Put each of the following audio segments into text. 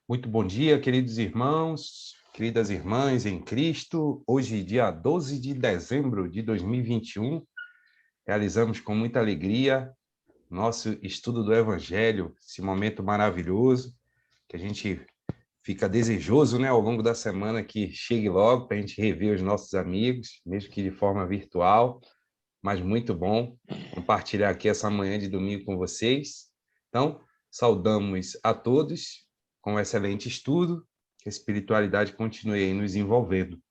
Muito bom dia, queridos irmãos, queridas irmãs em Cristo. Hoje, dia 12 de dezembro de 2021, realizamos com muita alegria nosso estudo do Evangelho, esse momento maravilhoso, que a gente fica desejoso, né, ao longo da semana que chegue logo para a gente rever os nossos amigos, mesmo que de forma virtual, mas muito bom compartilhar aqui essa manhã de domingo com vocês. Então, saudamos a todos com um excelente estudo, que a espiritualidade continue aí nos envolvendo.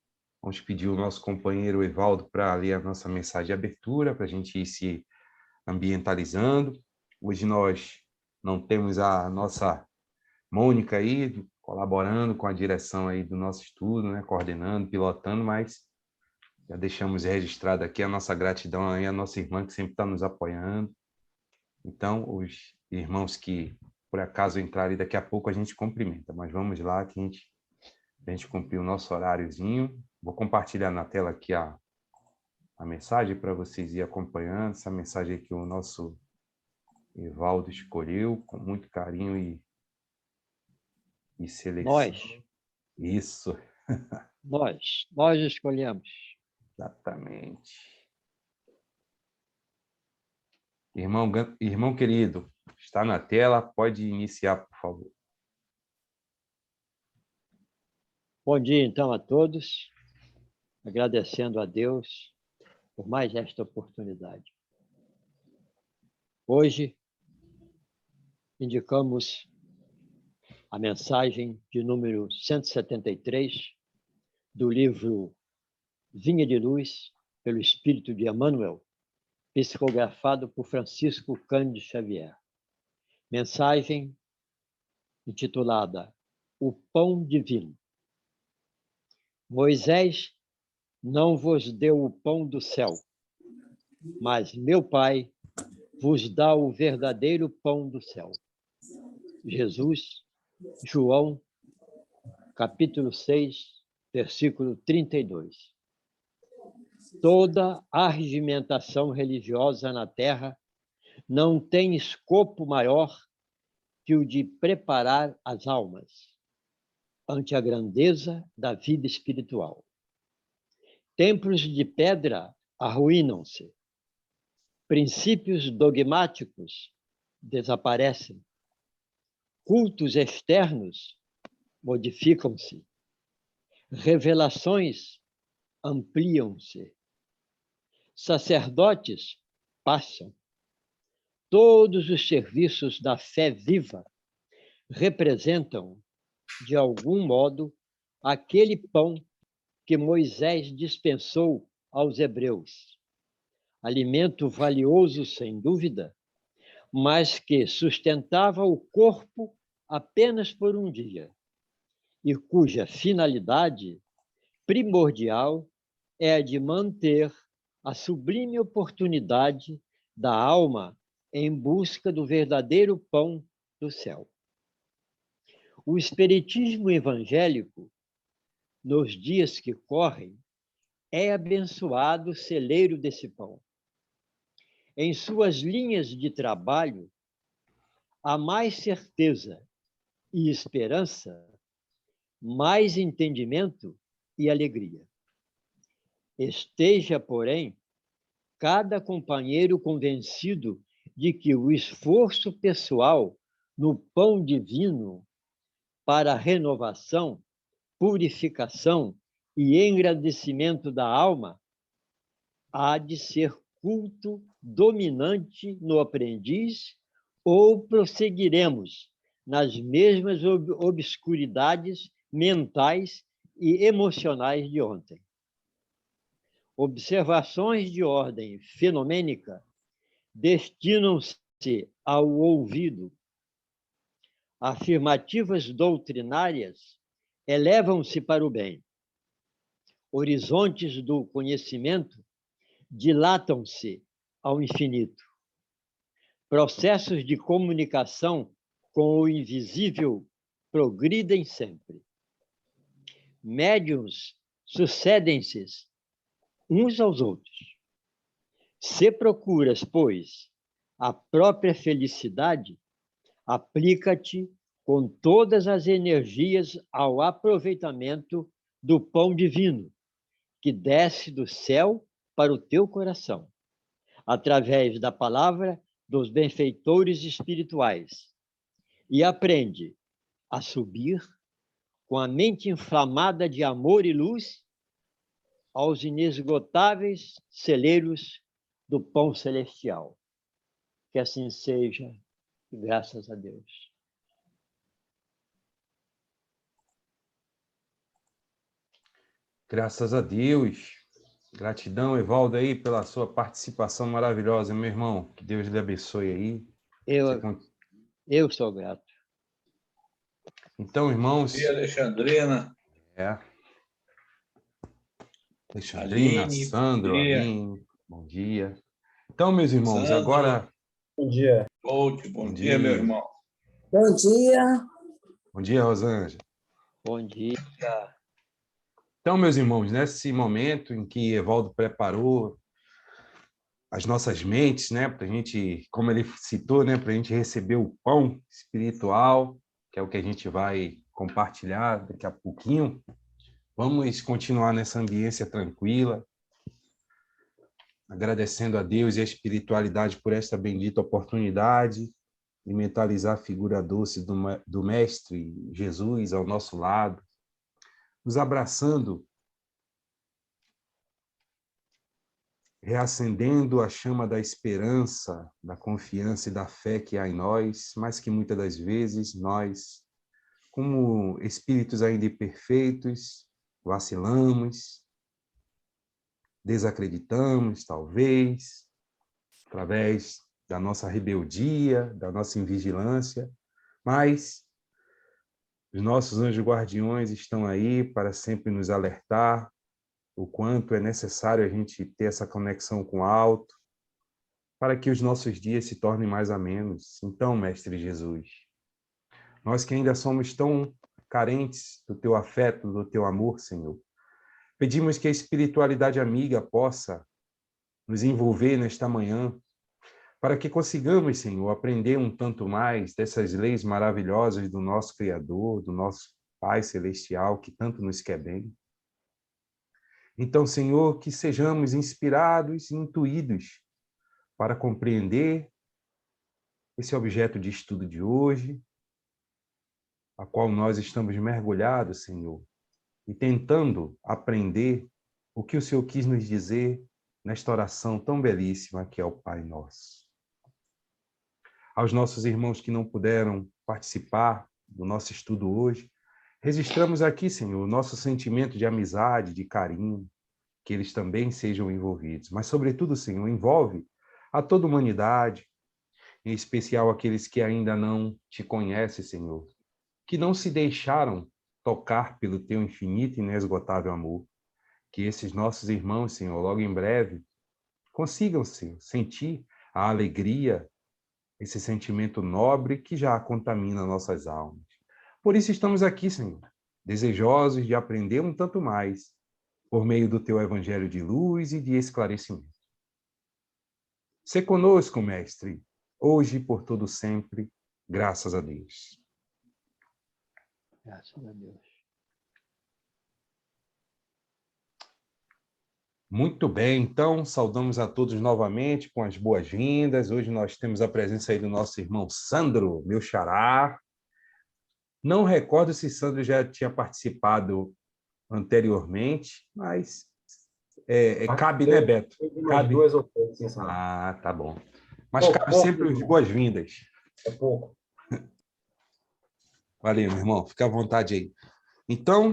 Vamos pedir o nosso companheiro Evaldo para ler a nossa mensagem de abertura, para a gente ir se ambientalizando. Hoje nós não temos a nossa Mônica aí, colaborando com a direção aí do nosso estudo, né, coordenando, pilotando, mas já deixamos registrado aqui a nossa gratidão aí, a nossa irmã que sempre está nos apoiando. Então, os irmãos que por acaso entrarem daqui a pouco a gente cumprimenta, mas vamos lá que a gente cumpriu o nosso horáriozinho. Vou compartilhar na tela aqui a mensagem para vocês irem acompanhando, essa mensagem que o nosso Evaldo escolheu com muito carinho e seleção. Isso. Nós escolhemos. Exatamente. Irmão querido, está na tela, pode iniciar, por favor. Bom dia, então, a todos, agradecendo a Deus por mais esta oportunidade. Hoje, indicamos a mensagem de número 173 do livro Vinha de Luz, pelo Espírito de Emmanuel, psicografado por Francisco Cândido Xavier. Mensagem intitulada O Pão Divino. Moisés não vos deu o pão do céu, mas meu Pai vos dá o verdadeiro pão do céu. Jesus, João, capítulo 6, versículo 32. Toda argimentação religiosa na Terra não tem escopo maior que o de preparar as almas ante a grandeza da vida espiritual. Templos de pedra arruinam-se, princípios dogmáticos desaparecem, cultos externos modificam-se, revelações ampliam-se, sacerdotes passam. Todos os serviços da fé viva representam, de algum modo, aquele pão que Moisés dispensou aos hebreus. Alimento valioso, sem dúvida, mas que sustentava o corpo apenas por um dia, e cuja finalidade primordial é a de manter a sublime oportunidade da alma em busca do verdadeiro pão do céu. O espiritismo evangélico, nos dias que correm, é abençoado celeiro desse pão. Em suas linhas de trabalho, há mais certeza e esperança, mais entendimento e alegria. Esteja, porém, cada companheiro convencido de que o esforço pessoal no pão divino para a renovação, purificação e engrandecimento da alma há de ser culto dominante no aprendiz, ou prosseguiremos nas mesmas obscuridades mentais e emocionais de ontem. Observações de ordem fenomênica destinam-se ao ouvido. Afirmativas doutrinárias elevam-se para o bem. Horizontes do conhecimento dilatam-se ao infinito. Processos de comunicação com o invisível progridem sempre. Médiuns sucedem-se uns aos outros. Se procuras, pois, a própria felicidade, aplica-te com todas as energias ao aproveitamento do pão divino, que desce do céu para o teu coração, através da palavra dos benfeitores espirituais, e aprende a subir com a mente inflamada de amor e luz aos inesgotáveis celeiros do pão celestial. Que assim seja, graças a Deus. Graças a Deus. Gratidão, Evaldo, aí, pela sua participação maravilhosa, meu irmão. Que Deus lhe abençoe aí. Eu sou grato. Então, irmãos... Bom dia, Alexandrina. Alexandrina, Aline, Sandro, bom dia. Aline, bom dia. Então, meus irmãos, Sandro, agora... Bom dia. Bom dia, meu irmão. Bom dia. Bom dia, Rosângela. Bom dia. Então, meus irmãos, nesse momento em que Evaldo preparou as nossas mentes, né, para a gente, como ele citou, né, para a gente receber o pão espiritual, que é o que a gente vai compartilhar daqui a pouquinho, vamos continuar nessa ambiência tranquila, agradecendo a Deus e a espiritualidade por esta bendita oportunidade de mentalizar a figura doce do Mestre Jesus ao nosso lado, nos abraçando, reacendendo a chama da esperança, da confiança e da fé que há em nós, mas que muitas das vezes nós, como espíritos ainda imperfeitos, vacilamos, desacreditamos, talvez, através da nossa rebeldia, da nossa invigilância, mas os nossos anjos guardiões estão aí para sempre nos alertar o quanto é necessário a gente ter essa conexão com o alto, para que os nossos dias se tornem mais amenos. Então, Mestre Jesus, nós que ainda somos tão carentes do teu afeto, do teu amor, Senhor, pedimos que a espiritualidade amiga possa nos envolver nesta manhã, para que consigamos, Senhor, aprender um tanto mais dessas leis maravilhosas do nosso Criador, do nosso Pai Celestial, que tanto nos quer bem. Então, Senhor, que sejamos inspirados e intuídos para compreender esse objeto de estudo de hoje, a qual nós estamos mergulhados, Senhor, e tentando aprender o que o Senhor quis nos dizer nesta oração tão belíssima que é o Pai Nosso. Aos nossos irmãos que não puderam participar do nosso estudo hoje, registramos aqui, Senhor, o nosso sentimento de amizade, de carinho, que eles também sejam envolvidos. Mas, sobretudo, Senhor, envolve a toda a humanidade, em especial aqueles que ainda não te conhecem, Senhor, que não se deixaram tocar pelo teu infinito e inesgotável amor. Que esses nossos irmãos, Senhor, logo em breve, consigam, Senhor, sentir a alegria, esse sentimento nobre que já contamina nossas almas. Por isso estamos aqui, Senhor, desejosos de aprender um tanto mais, por meio do teu evangelho de luz e de esclarecimento. Sê conosco, Mestre, hoje e por todo sempre, graças a Deus. Graças a Deus. Muito bem, então, saudamos a todos novamente com as boas-vindas. Hoje nós temos a presença aí do nosso irmão Sandro, meu xará. Não recordo se Sandro já tinha participado anteriormente, mas cabe, né, Beto? Cabe. 2 ou 3, sim, Sandro. Ah, tá bom. Mas cabe sempre as boas-vindas. É pouco. Valeu, meu irmão. Fica à vontade aí. Então,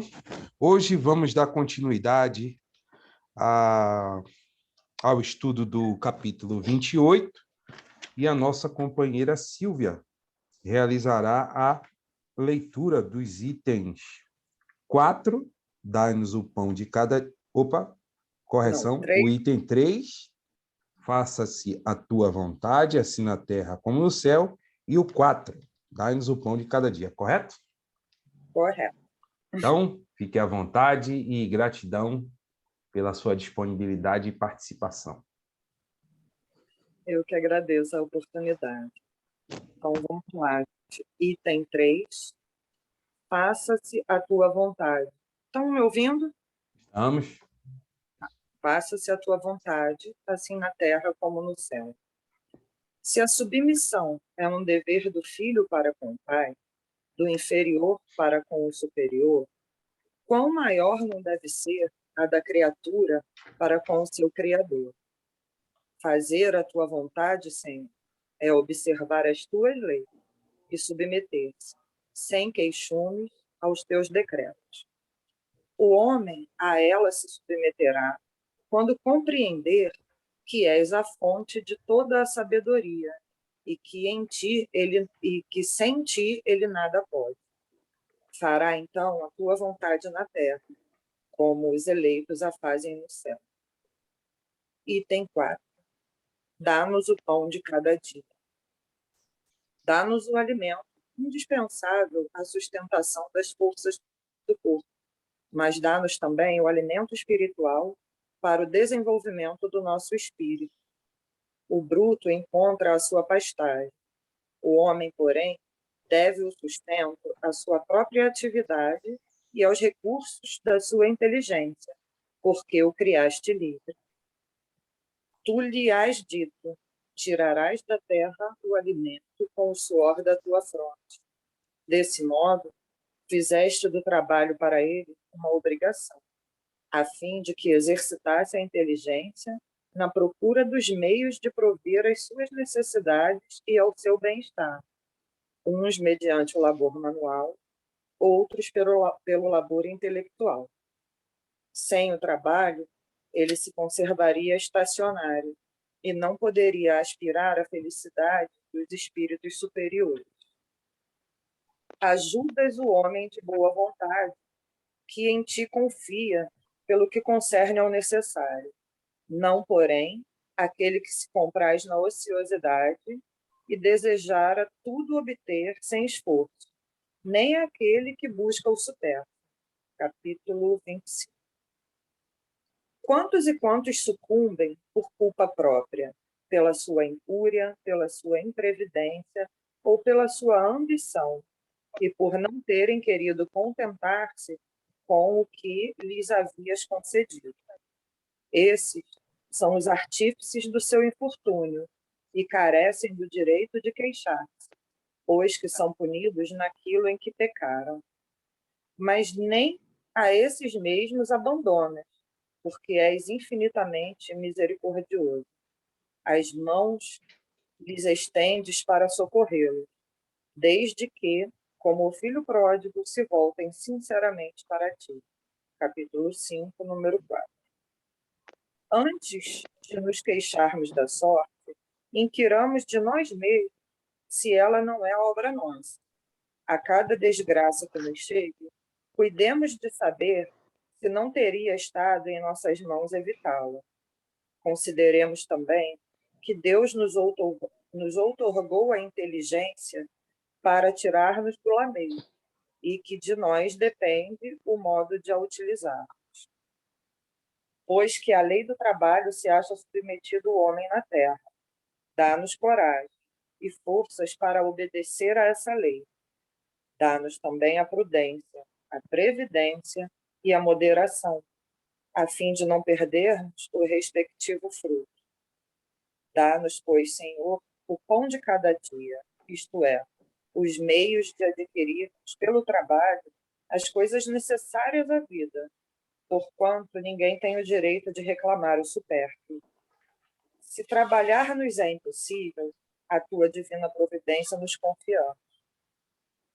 hoje vamos dar continuidade ao estudo do capítulo 28 e a nossa companheira Silvia realizará a leitura dos itens 4, dai-nos o pão de cada... Opa, correção. Não, o item 3, faça-se a tua vontade, assim na terra como no céu. E o 4, dai-nos o pão de cada dia, correto? Correto. Então, fique à vontade e gratidão pela sua disponibilidade e participação. Eu que agradeço a oportunidade. Então, vamos lá. Item 3. Faça-se a tua vontade. Estão me ouvindo? Estamos. Faça-se a tua vontade, assim na terra como no céu. Se a submissão é um dever do filho para com o pai, do inferior para com o superior, quão maior não deve ser a da criatura para com o seu Criador? Fazer a tua vontade, Senhor, é observar as tuas leis e submeter-se, sem queixumes, aos teus decretos. O homem a ela se submeterá quando compreender que és a fonte de toda a sabedoria e que sem ti ele nada pode. Fará então a tua vontade na terra, como os eleitos a fazem no céu. Item 4. Dá-nos o pão de cada dia. Dá-nos o alimento indispensável à sustentação das forças do corpo, mas dá-nos também o alimento espiritual para o desenvolvimento do nosso espírito. O bruto encontra a sua pastagem. O homem, porém, deve o sustento à sua própria atividade e aos recursos da sua inteligência, porque o criaste livre. Tu lhe has dito: tirarás da terra o alimento com o suor da tua fronte. Desse modo, fizeste do trabalho para ele uma obrigação, a fim de que exercitasse a inteligência na procura dos meios de prover às suas necessidades e ao seu bem-estar, uns mediante o labor manual, outros pelo labor intelectual. Sem o trabalho, ele se conservaria estacionário e não poderia aspirar à felicidade dos espíritos superiores. Ajudas o homem de boa vontade, que em ti confia pelo que concerne ao necessário, não, porém, aquele que se compraz na ociosidade e desejara tudo obter sem esforço, nem aquele que busca o supérfluo. Capítulo 25. Quantos e quantos sucumbem por culpa própria, pela sua incúria, pela sua imprevidência ou pela sua ambição, e por não terem querido contentar-se com o que lhes havias concedido. Esses são os artífices do seu infortúnio e carecem do direito de queixar-se, pois que são punidos naquilo em que pecaram. Mas nem a esses mesmos abandonas, porque és infinitamente misericordioso. As mãos lhes estendes para socorrê-los, desde que, como o filho pródigo, se voltem sinceramente para ti. Capítulo 5, número 4. Antes de nos queixarmos da sorte, inquiramos de nós mesmos se ela não é obra nossa. A cada desgraça que nos chegue, cuidemos de saber se não teria estado em nossas mãos evitá-la. Consideremos também que Deus nos outorgou a inteligência para tirar-nos do lameiro e que de nós depende o modo de a utilizar. Pois que a lei do trabalho se acha submetido o homem na terra. Dá-nos coragem e forças para obedecer a essa lei. Dá-nos também a prudência, a previdência e a moderação, a fim de não perdermos o respectivo fruto. Dá-nos, pois, Senhor, o pão de cada dia, isto é, os meios de adquirirmos pelo trabalho as coisas necessárias à vida, porquanto ninguém tem o direito de reclamar o supérfluo. Se trabalhar nos é impossível, a tua divina providência nos confiamos.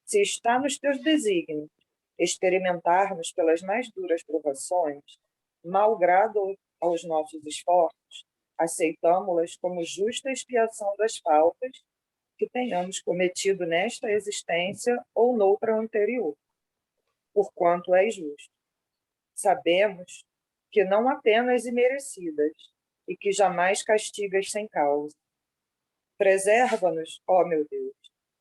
Se está nos teus desígnios experimentarmos pelas mais duras provações, malgrado aos nossos esforços, aceitamo-las como justa expiação das faltas que tenhamos cometido nesta existência ou noutra anterior, porquanto és justo. Sabemos que não apenas imerecidas, e que jamais castigas sem causa. Preserva-nos, ó meu Deus,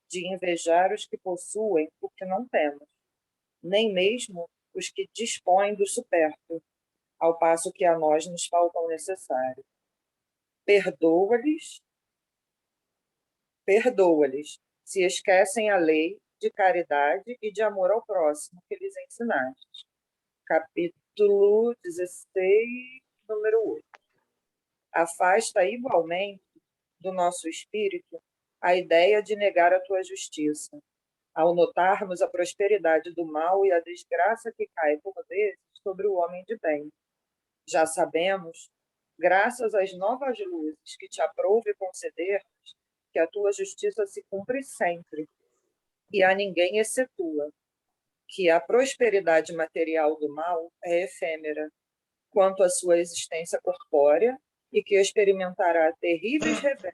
de invejar os que possuem o que não temos, nem mesmo os que dispõem do supérfluo, ao passo que a nós nos falta o necessário. Perdoa-lhes, se esquecem a lei de caridade e de amor ao próximo que lhes ensinaste. Capítulo 16, número 8. Afasta igualmente do nosso espírito a ideia de negar a tua justiça, ao notarmos a prosperidade do mal e a desgraça que cai por vezes sobre o homem de bem. Já sabemos, graças às novas luzes que te aprouve conceder, que a tua justiça se cumpre sempre, e a ninguém excetua, que a prosperidade material do mal é efêmera, quanto à sua existência corpórea, e que experimentará terríveis revés,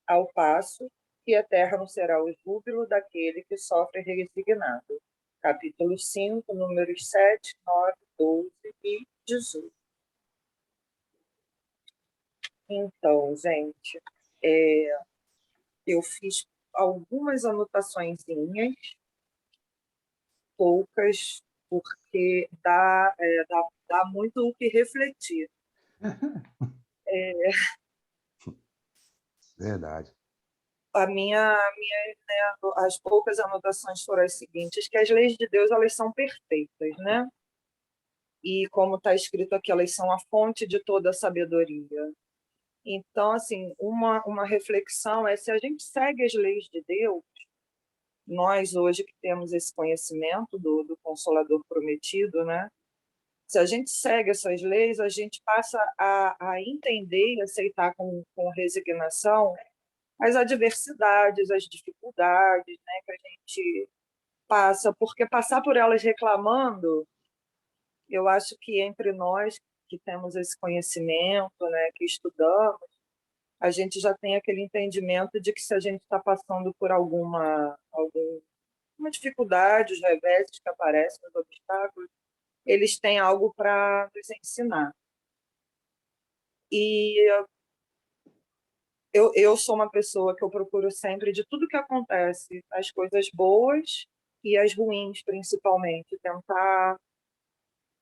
ao passo que eterno será o júbilo daquele que sofre resignado. Capítulo 5, números 7, 9, 12 e 18. Então, gente, eu fiz algumas anotaçõezinhas, poucas, porque dá muito o que refletir. Verdade. As poucas anotações foram as seguintes, que as leis de Deus, elas são perfeitas, né? E como está escrito aqui, elas são a fonte de toda a sabedoria. Então, assim, uma reflexão é: se a gente segue as leis de Deus, nós hoje que temos esse conhecimento do Consolador prometido, né? Se a gente segue essas leis, a gente passa a entender e aceitar com resignação as adversidades, as dificuldades, né, que a gente passa, porque passar por elas reclamando, eu acho que entre nós que temos esse conhecimento, né, que estudamos, a gente já tem aquele entendimento de que se a gente está passando por alguma dificuldade, os reveses que aparecem, os obstáculos, eles têm algo para nos ensinar. E eu sou uma pessoa que eu procuro sempre, de tudo que acontece, as coisas boas e as ruins, principalmente, tentar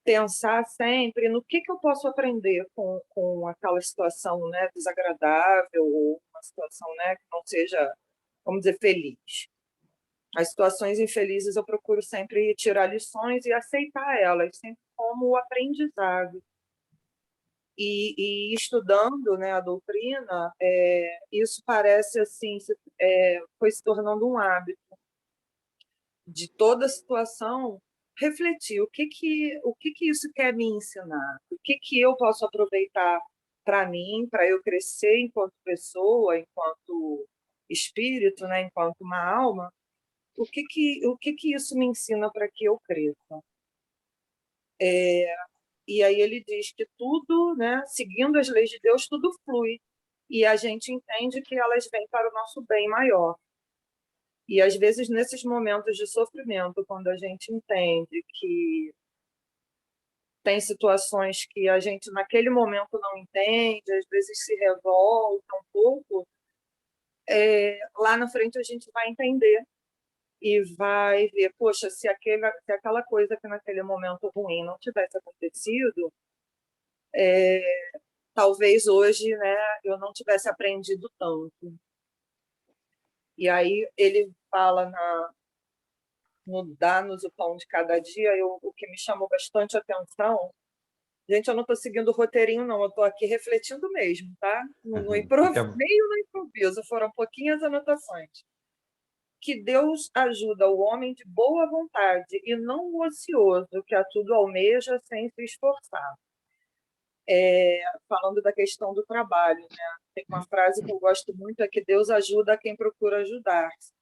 pensar sempre no que eu posso aprender com aquela situação, né, desagradável, ou uma situação, né, que não seja, vamos dizer, feliz. As situações infelizes eu procuro sempre tirar lições e aceitar elas, sempre como aprendizado. E estudando, né, a doutrina, isso parece assim, foi se tornando um hábito de toda situação refletir o que isso quer me ensinar, o que eu posso aproveitar para mim, para eu crescer enquanto pessoa, enquanto espírito, né, enquanto uma alma, o que isso me ensina para que eu cresça. E aí ele diz que tudo, né, seguindo as leis de Deus, tudo flui. E a gente entende que elas vêm para o nosso bem maior. E às vezes, nesses momentos de sofrimento, quando a gente entende que tem situações que a gente naquele momento não entende, às vezes se revolta um pouco, lá na frente a gente vai entender e vai ver, poxa, se aquela coisa que naquele momento ruim não tivesse acontecido, talvez hoje, né, eu não tivesse aprendido tanto. E aí ele fala no Dá-nos o Pão de Cada Dia, o que me chamou bastante atenção. Gente, eu não estou seguindo o roteirinho, não, eu estou aqui refletindo mesmo, tá? Meio no improviso, foram pouquinhas anotações. Que Deus ajuda o homem de boa vontade e não o ocioso, que a tudo almeja sem se esforçar. Falando da questão do trabalho, né? Tem uma frase que eu gosto muito, é que Deus ajuda quem procura ajudar-se,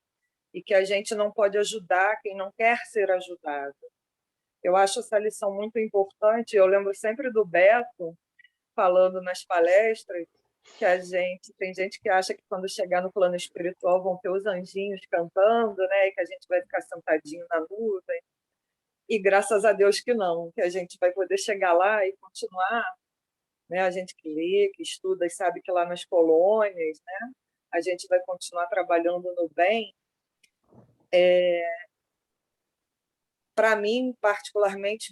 e que a gente não pode ajudar quem não quer ser ajudado. Eu acho essa lição muito importante. Eu lembro sempre do Beto falando nas palestras que tem gente que acha que quando chegar no plano espiritual vão ter os anjinhos cantando, né, e que a gente vai ficar sentadinho na nuvem. E graças a Deus que não, que a gente vai poder chegar lá e continuar, né, a gente que lê, que estuda e sabe que lá nas colônias, né, a gente vai continuar trabalhando no bem. Para mim, particularmente,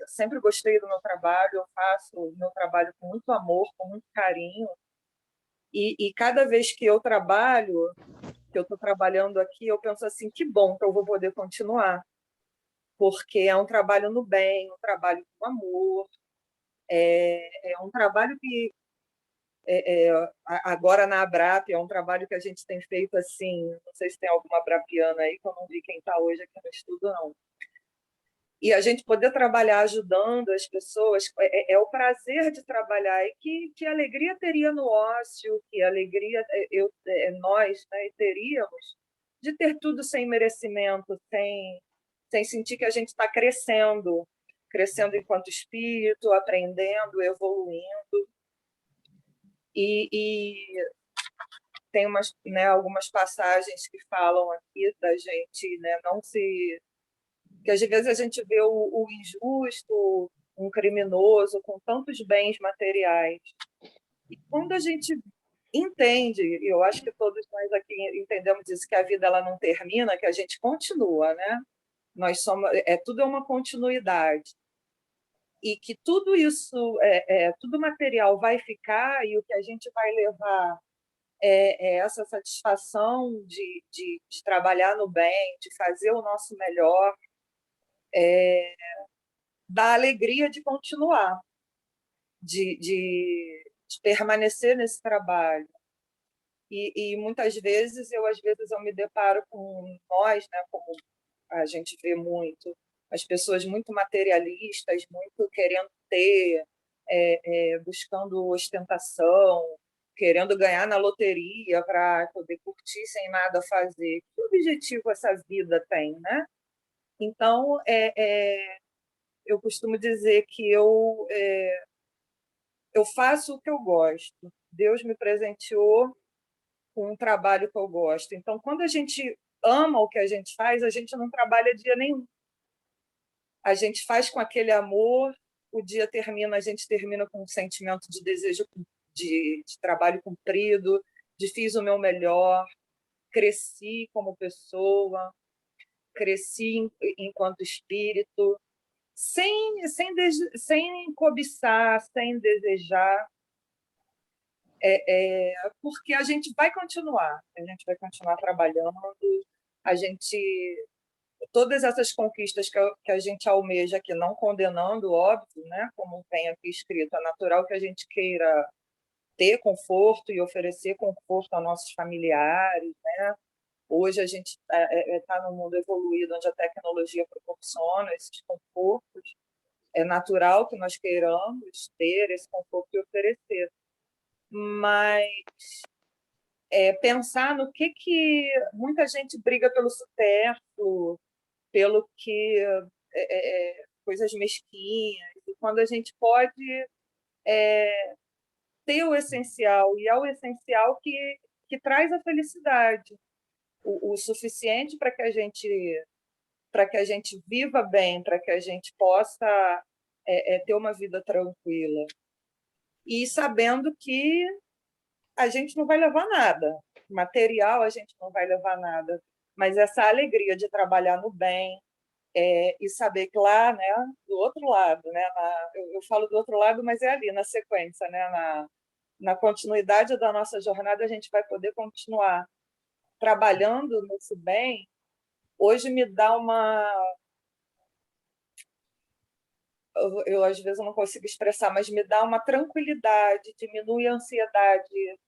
sempre gostei do meu trabalho, eu faço o meu trabalho com muito amor, com muito carinho, e cada vez que eu trabalho, que eu estou trabalhando aqui, eu penso assim, que bom que eu vou poder continuar, porque é um trabalho no bem, um trabalho com amor, é um trabalho que agora na Abrap é um trabalho que a gente tem feito assim, não sei se tem alguma abrapiana aí, que eu não vi quem está hoje aqui no estudo, não. E a gente poder trabalhar ajudando as pessoas é o prazer de trabalhar. E que alegria teria no ócio, que alegria nós, né, teríamos de ter tudo sem merecimento, sem sentir que a gente está crescendo, crescendo enquanto espírito, aprendendo, evoluindo. E tem algumas passagens que falam aqui da gente, né, não se... que às vezes a gente vê o injusto, um criminoso com tantos bens materiais. E quando a gente entende, e eu acho que todos nós aqui entendemos isso, que a vida ela não termina, que a gente continua, né? Nós somos, tudo é uma continuidade. E que tudo isso, tudo material vai ficar, e o que a gente vai levar é essa satisfação de trabalhar no bem, de fazer o nosso melhor, da alegria de continuar, de permanecer nesse trabalho. E muitas vezes eu me deparo com nós, né, como a gente vê muito, as pessoas muito materialistas, muito querendo ter, buscando ostentação, querendo ganhar na loteria para poder curtir sem nada fazer. Que objetivo essa vida tem, né? Então, eu costumo dizer que eu faço o que eu gosto. Deus me presenteou com um trabalho que eu gosto. Então, quando a gente ama o que a gente faz, a gente não trabalha dia nenhum. A gente faz com aquele amor, o dia termina, a gente termina com um sentimento de desejo de trabalho cumprido, de fiz o meu melhor, cresci como pessoa, cresci enquanto espírito, sem cobiçar, sem desejar, porque a gente vai continuar trabalhando, a gente todas essas conquistas que a gente almeja aqui, não condenando, óbvio, né, como tem aqui escrito, é natural que a gente queira ter conforto e oferecer conforto aos nossos familiares, né? Hoje a gente está num mundo evoluído onde a tecnologia proporciona esses confortos. É natural que nós queiramos ter esse conforto e oferecer. Mas pensar no que muita gente briga pelo supérfluo, pelo que coisas mesquinhas, e quando a gente pode ter o essencial, e é o essencial que traz a felicidade, o suficiente para que a gente viva bem, para que a gente possa ter uma vida tranquila. E sabendo que a gente não vai levar nada. Material, a gente não vai levar nada. Mas essa alegria de trabalhar no bem, e saber que lá, né, do outro lado, né, eu falo do outro lado, mas é ali, na sequência, né, na continuidade da nossa jornada, a gente vai poder continuar trabalhando nesse bem. Hoje me dá eu às vezes eu não consigo expressar, mas me dá uma tranquilidade, diminui a ansiedade,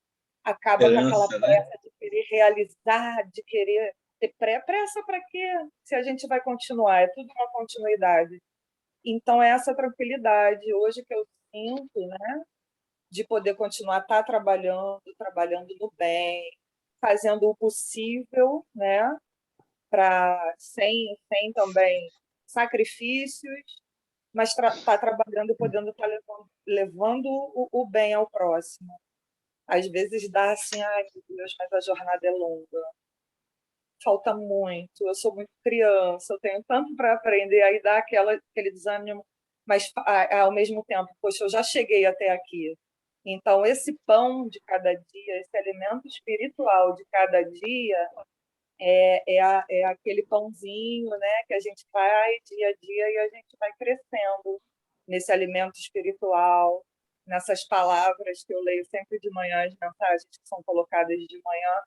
acaba com aquela Esperança, né? pressa de querer realizar, de querer ter pressa para quê? Se a gente vai continuar, é tudo uma continuidade. Então, é essa tranquilidade hoje que eu sinto, né, de poder continuar trabalhando no bem, fazendo o possível, né, sem também sacrifícios, mas tá trabalhando e podendo estar levando o bem ao próximo. Às vezes dá assim, ai meu Deus, mas a jornada é longa, falta muito, eu sou muito criança, eu tenho tanto para aprender, aí dá aquele desânimo, mas ao mesmo tempo, poxa, eu já cheguei até aqui. Então, esse pão de cada dia, esse alimento espiritual de cada dia, é aquele pãozinho, né, que a gente vai dia a dia e a gente vai crescendo nesse alimento espiritual, nessas palavras que eu leio sempre de manhã, as mensagens que são colocadas de manhã,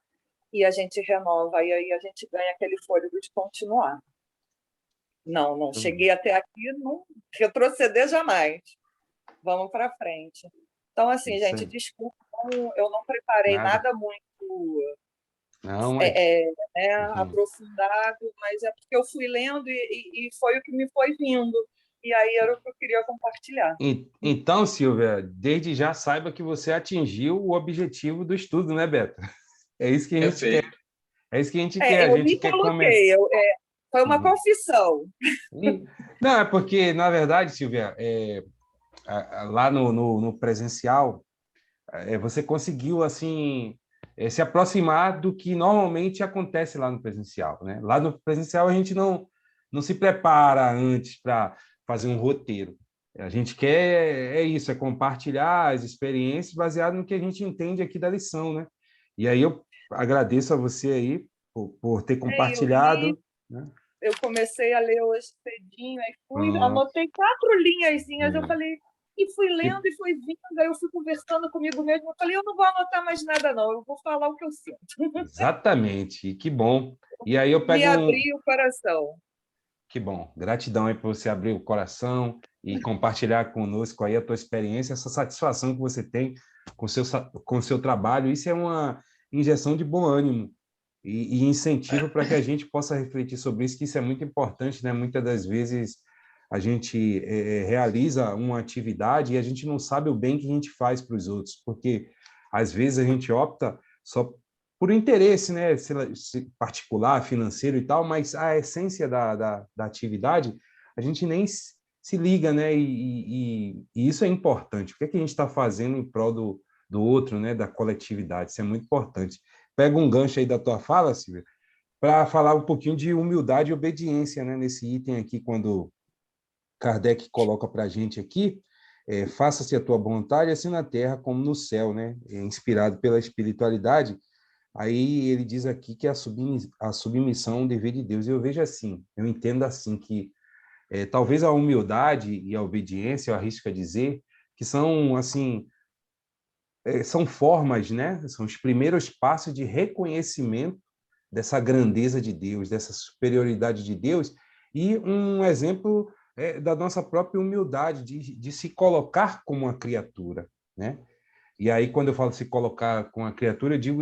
e a gente renova, e aí a gente ganha aquele fôlego de continuar. Não cheguei até aqui, não retroceder jamais. Vamos para frente. Então, assim, Isso gente, aí. desculpa, eu não preparei Nada. nada muito Não, mas... Uhum. aprofundado, mas é porque eu fui lendo e foi o que me foi vindo. E aí era o que eu queria compartilhar. Então, Silvia, desde já saiba que você atingiu o objetivo do estudo, né, Beto? É isso que a gente quer. Perfeito. É isso que a gente quer. A Eu gente me quer começar. coloquei, foi uma confissão. Não, é porque, na verdade, Silvia, lá no presencial, você conseguiu, assim, se aproximar do que normalmente acontece lá no presencial, né? Lá no presencial, a gente não se prepara antes para fazer um roteiro. A gente quer, isso, é compartilhar as experiências baseado no que a gente entende aqui da lição, né? E aí eu agradeço a você aí por ter Eu li, compartilhado, né? eu comecei a ler hoje cedinho, aí fui, Ah, anotei 4 linhazinhas, eu é. falei, e fui Que- lendo e fui vindo, aí eu fui conversando comigo mesmo, eu falei, eu não vou anotar mais nada não, eu vou falar o que eu sinto. Exatamente, e que bom. E aí eu Me pego abri o coração. Que bom. Gratidão aí por você abrir o coração e compartilhar conosco aí a tua experiência, essa satisfação que você tem com o seu trabalho. Isso é uma injeção de bom ânimo e incentivo para que a gente possa refletir sobre isso, que isso é muito importante, né? Muitas das vezes a gente realiza uma atividade e a gente não sabe o bem que a gente faz para os outros, porque às vezes a gente opta só por interesse, né, particular, financeiro e tal, mas a essência da atividade, a gente nem se liga, né, e isso é importante. O que é que a gente está fazendo em prol do outro, né, da coletividade? Isso é muito importante. Pega um gancho aí da tua fala, Silvia, para falar um pouquinho de humildade e obediência, né, nesse item aqui, quando Kardec coloca para a gente aqui, faça-se a tua vontade, assim na terra como no céu, né, inspirado pela espiritualidade. Aí ele diz aqui que a submissão é um dever de Deus. E eu vejo assim, eu entendo assim que talvez a humildade e a obediência, eu arrisco a dizer, que são assim, são formas, né? São os primeiros passos de reconhecimento dessa grandeza de Deus, dessa superioridade de Deus, e um exemplo da nossa própria humildade, de se colocar como uma criatura, né? E aí, quando eu falo se colocar com a criatura, eu digo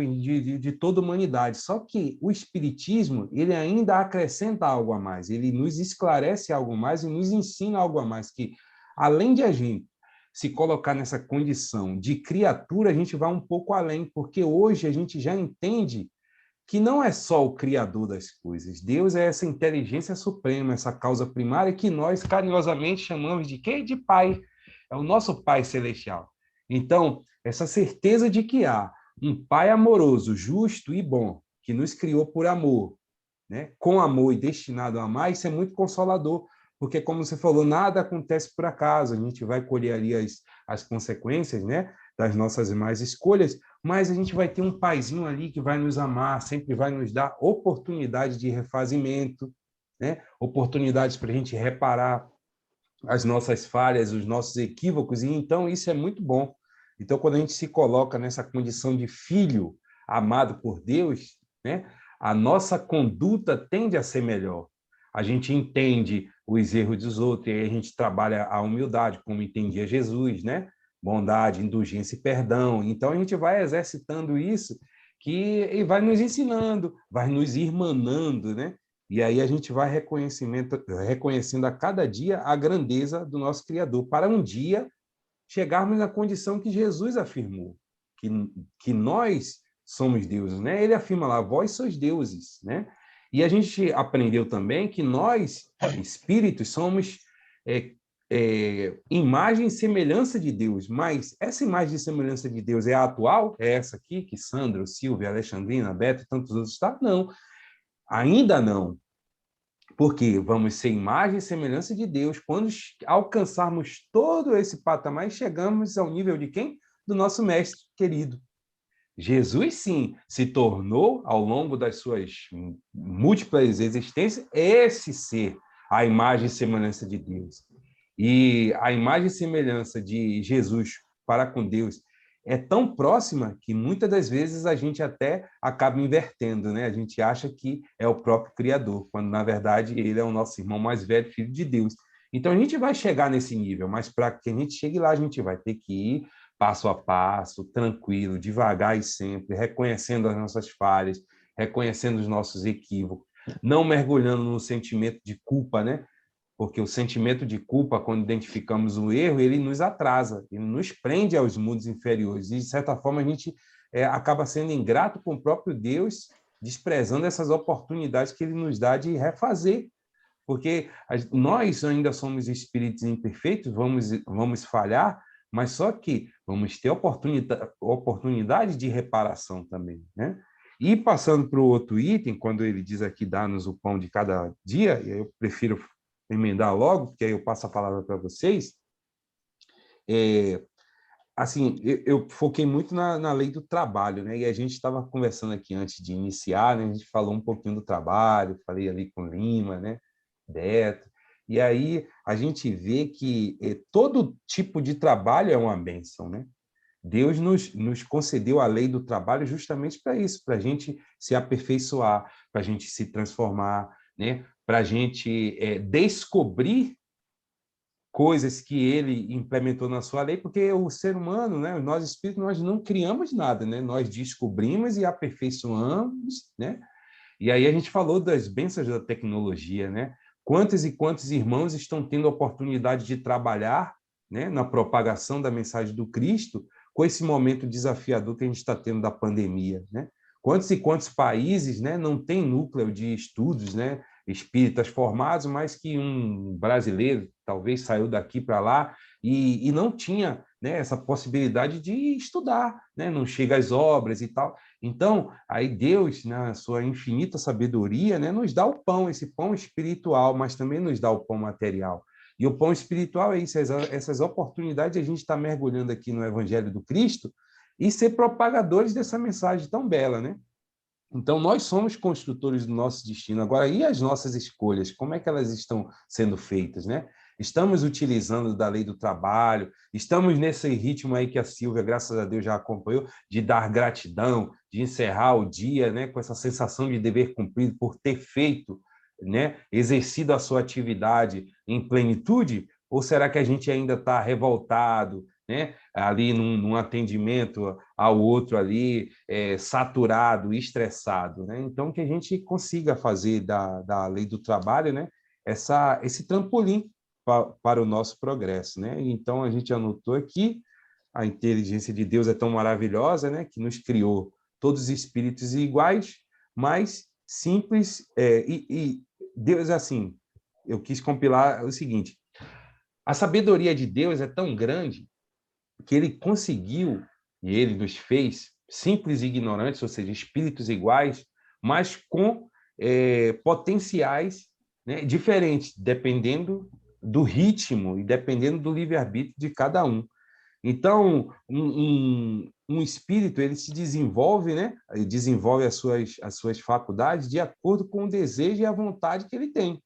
de toda a humanidade. Só que o Espiritismo, ele ainda acrescenta algo a mais, ele nos esclarece algo mais e nos ensina algo a mais, que além de a gente se colocar nessa condição de criatura, a gente vai um pouco além, porque hoje a gente já entende que não é só o criador das coisas. Deus é essa inteligência suprema, essa causa primária que nós carinhosamente chamamos de quê? De Pai. É o nosso Pai celestial. Então, essa certeza de que há um Pai amoroso, justo e bom, que nos criou por amor, né? Com amor e destinado a amar, isso é muito consolador, porque, como você falou, nada acontece por acaso, a gente vai colher ali as consequências, né, das nossas más escolhas, mas a gente vai ter um paizinho ali que vai nos amar, sempre vai nos dar oportunidade de refazimento, né, oportunidades para a gente reparar as nossas falhas, os nossos equívocos, e então isso é muito bom. Então, quando a gente se coloca nessa condição de filho amado por Deus, né, a nossa conduta tende a ser melhor. A gente entende os erros dos outros, e aí a gente trabalha a humildade, como entendia Jesus, né? Bondade, indulgência e perdão. Então, a gente vai exercitando isso e vai nos ensinando, vai nos irmanando, né? E aí a gente vai reconhecendo a cada dia a grandeza do nosso Criador, para um dia chegarmos na condição que Jesus afirmou, que, que nós somos deuses, né? Ele afirma lá, vós sois deuses, né? E a gente aprendeu também que nós, espíritos, somos imagem e semelhança de Deus, mas essa imagem e semelhança de Deus é a atual? É essa aqui, que Sandro, Silvia, Alexandrina, Beto e tantos outros está? Não, ainda não. Porque vamos ser imagem e semelhança de Deus quando alcançarmos todo esse patamar e chegamos ao nível de quem? Do nosso mestre querido. Jesus, sim, se tornou, ao longo das suas múltiplas existências, esse ser, a imagem e semelhança de Deus. E a imagem e semelhança de Jesus para com Deus é tão próxima que muitas das vezes a gente até acaba invertendo, né? A gente acha que é o próprio Criador, quando na verdade ele é o nosso irmão mais velho, filho de Deus. Então a gente vai chegar nesse nível, mas para que a gente chegue lá, a gente vai ter que ir passo a passo, tranquilo, devagar e sempre, reconhecendo as nossas falhas, reconhecendo os nossos equívocos, não mergulhando no sentimento de culpa, né? Porque o sentimento de culpa, quando identificamos o erro, ele nos atrasa, ele nos prende aos mundos inferiores. E, de certa forma, a gente acaba sendo ingrato com o próprio Deus, desprezando essas oportunidades que ele nos dá de refazer. Porque nós ainda somos espíritos imperfeitos, vamos falhar, mas só que vamos ter oportunidade de reparação também, né? E passando para o outro item, quando ele diz aqui, dá-nos o pão de cada dia, e eu prefiro emendar logo, porque aí eu passo a palavra para vocês. Assim, eu foquei muito na lei do trabalho, né? E a gente estava conversando aqui antes de iniciar, né? A gente falou um pouquinho do trabalho, falei ali com Lima, né? Beto. E aí a gente vê que todo tipo de trabalho é uma bênção, né? Deus nos concedeu a lei do trabalho justamente para isso, para a gente se aperfeiçoar, para a gente se transformar, né? Para a gente descobrir coisas que ele implementou na sua lei, porque o ser humano, né? Nós espíritos, nós não criamos nada, né? Nós descobrimos e aperfeiçoamos, né? E aí a gente falou das bênçãos da tecnologia, né? Quantos e quantos irmãos estão tendo a oportunidade de trabalhar, né, na propagação da mensagem do Cristo com esse momento desafiador que a gente está tendo da pandemia, né? Quantos e quantos países, né, não tem núcleo de estudos, né, espíritas formados, mas que um brasileiro talvez saiu daqui para lá e não tinha, né, essa possibilidade de estudar, né? Não chega às obras e tal. Então, aí Deus, na sua infinita sabedoria, né, nos dá o pão, esse pão espiritual, mas também nos dá o pão material. E o pão espiritual é isso, essas oportunidades de a gente estar mergulhando aqui no Evangelho do Cristo e ser propagadores dessa mensagem tão bela, né? Então, nós somos construtores do nosso destino. Agora, e as nossas escolhas? Como é que elas estão sendo feitas, né? Estamos utilizando da lei do trabalho, estamos nesse ritmo aí que a Silvia, graças a Deus, já acompanhou, de dar gratidão, de encerrar o dia, né, com essa sensação de dever cumprido por ter feito, né, exercido a sua atividade em plenitude? Ou será que a gente ainda está revoltado, né, ali num atendimento ao outro ali, saturado, estressado, né? Então, que a gente consiga fazer da lei do trabalho, né, esse trampolim para o nosso progresso, né? Então, a gente anotou aqui, a inteligência de Deus é tão maravilhosa, né, que nos criou todos os espíritos iguais, mas simples, e Deus, assim, eu quis compilar o seguinte: a sabedoria de Deus é tão grande que ele conseguiu, e ele nos fez simples e ignorantes, ou seja, espíritos iguais, mas com potenciais, né, diferentes, dependendo do ritmo e dependendo do livre-arbítrio de cada um. Então, um espírito, ele se desenvolve, né? Ele desenvolve as suas faculdades de acordo com o desejo e a vontade que ele tem.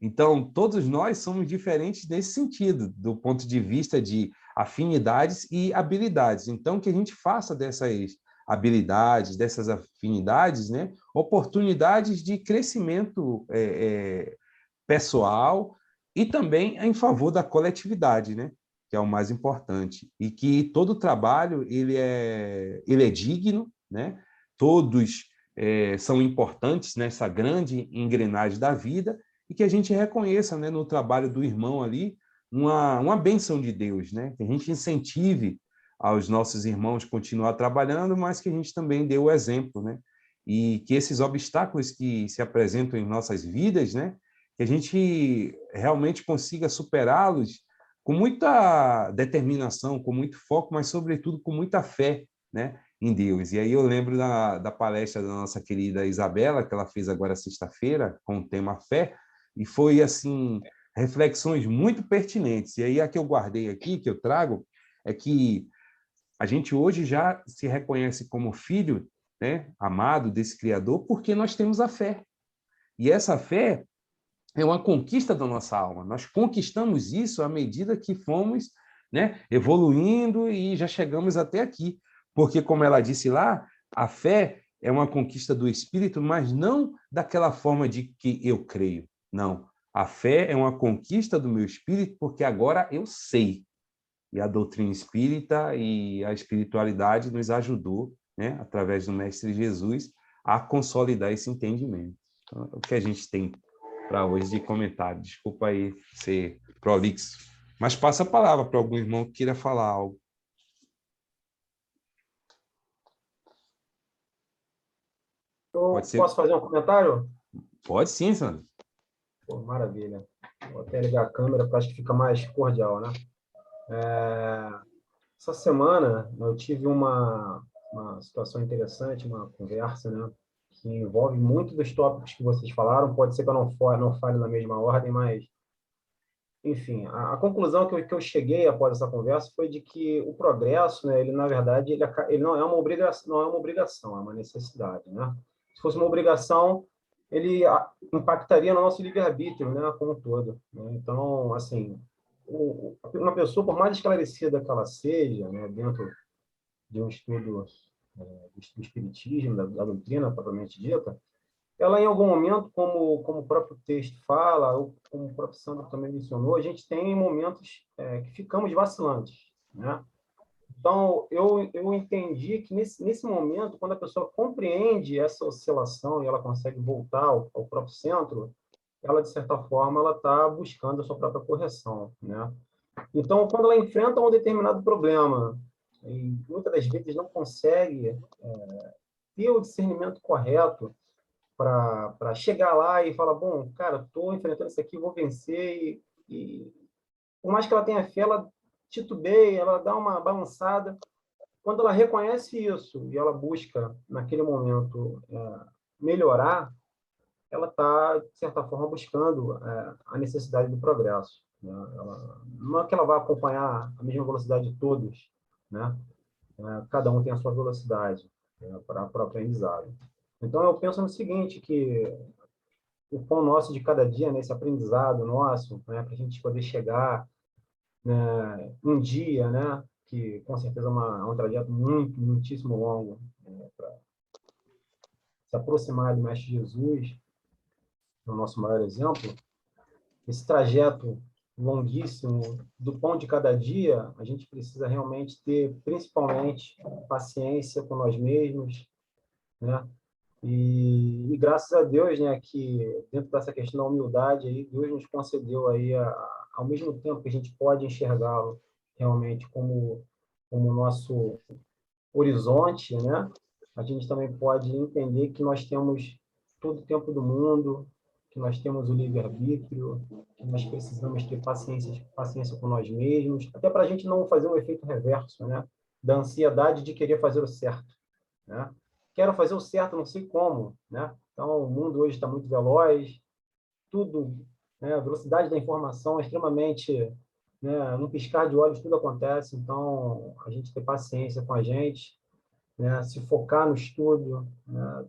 Então, todos nós somos diferentes nesse sentido, do ponto de vista de afinidades e habilidades. Então, que a gente faça dessas habilidades, dessas afinidades, né, oportunidades de crescimento pessoal e também em favor da coletividade, né, que é o mais importante. E que todo trabalho ele é digno, né? Todos são importantes nessa grande engrenagem da vida, e que a gente reconheça, né, no trabalho do irmão ali uma bênção de Deus, né? Que a gente incentive aos nossos irmãos continuar trabalhando, mas que a gente também dê o exemplo, né? E que esses obstáculos que se apresentam em nossas vidas, né, que a gente realmente consiga superá-los com muita determinação, com muito foco, mas, sobretudo, com muita fé, né, em Deus. E aí eu lembro da palestra da nossa querida Isabela, que ela fez agora sexta-feira, com o tema fé, e foi, assim, reflexões muito pertinentes. E aí a que eu guardei aqui, que eu trago, é que a gente hoje já se reconhece como filho, né, amado desse Criador, porque nós temos a fé. E essa fé é uma conquista da nossa alma. Nós conquistamos isso à medida que fomos né, evoluindo e já chegamos até aqui. Porque, como ela disse lá, a fé é uma conquista do espírito, mas não daquela forma de que eu creio. Não. A fé é uma conquista do meu espírito, porque agora eu sei. E a doutrina espírita e a espiritualidade nos ajudou, né, através do Mestre Jesus, a consolidar esse entendimento. Então, o que a gente tem para hoje de comentário. Desculpa aí ser prolixo. Mas passa a palavra para algum irmão que queira falar algo. Pode ser? Posso fazer um comentário? Pode sim, Sandro. Pô, maravilha. Vou até ligar a câmera para acho que fica mais cordial, né? Essa semana eu tive uma situação interessante, uma conversa, né? Que envolve muito dos tópicos que vocês falaram. Pode ser que eu não fale na mesma ordem, mas, enfim, a conclusão que eu cheguei após essa conversa foi de que o progresso, né? Ele, na verdade, ele não é uma obrigação, não é uma obrigação, é uma necessidade, né? Se fosse uma obrigação, ele impactaria no nosso livre-arbítrio, né, como um todo, né? Então, assim, uma pessoa, por mais esclarecida que ela seja, né, dentro de um estudo do espiritismo, da doutrina propriamente dita, ela, em algum momento, como o próprio texto fala, ou como o próprio Sandro também mencionou, a gente tem momentos que ficamos vacilantes, né? Então, eu entendi que nesse momento, quando a pessoa compreende essa oscilação e ela consegue voltar ao próprio centro, ela, de certa forma, ela está buscando a sua própria correção, né? Então, quando ela enfrenta um determinado problema e muitas das vezes não consegue ter o discernimento correto para chegar lá e falar, bom, cara, estou enfrentando isso aqui, vou vencer e por mais que ela tenha fé, ela titubeia, ela dá uma balançada. Quando ela reconhece isso e ela busca, naquele momento, melhorar, ela está, de certa forma, buscando a necessidade do progresso, né? Não é que ela vai acompanhar a mesma velocidade de todos, né? Cada um tem a sua velocidade, né, para o aprendizado. Então, eu penso no seguinte, que o pão nosso de cada dia, nesse aprendizado nosso, né, para a gente poder chegar, né, um dia, né, que com certeza é um trajeto muitíssimo longo, né, para se aproximar do Mestre Jesus, no nosso maior exemplo, esse trajeto longuíssimo do pão de cada dia, a gente precisa realmente ter, principalmente, paciência com nós mesmos, né? E graças a Deus, né, que dentro dessa questão da humildade aí, Deus nos concedeu aí, ao mesmo tempo que a gente pode enxergá-lo realmente como nosso horizonte, né? A gente também pode entender que nós temos todo o tempo do mundo, que nós temos o livre-arbítrio, que nós precisamos ter paciência com nós mesmos, até para a gente não fazer um efeito reverso, né? Da ansiedade de querer fazer o certo, né? Quero fazer o certo, não sei como, né? Então, o mundo hoje está muito veloz, tudo, né? A velocidade da informação é extremamente, né? Num piscar de olhos tudo acontece, então a gente ter paciência com a gente, né? Se focar no estudo, né?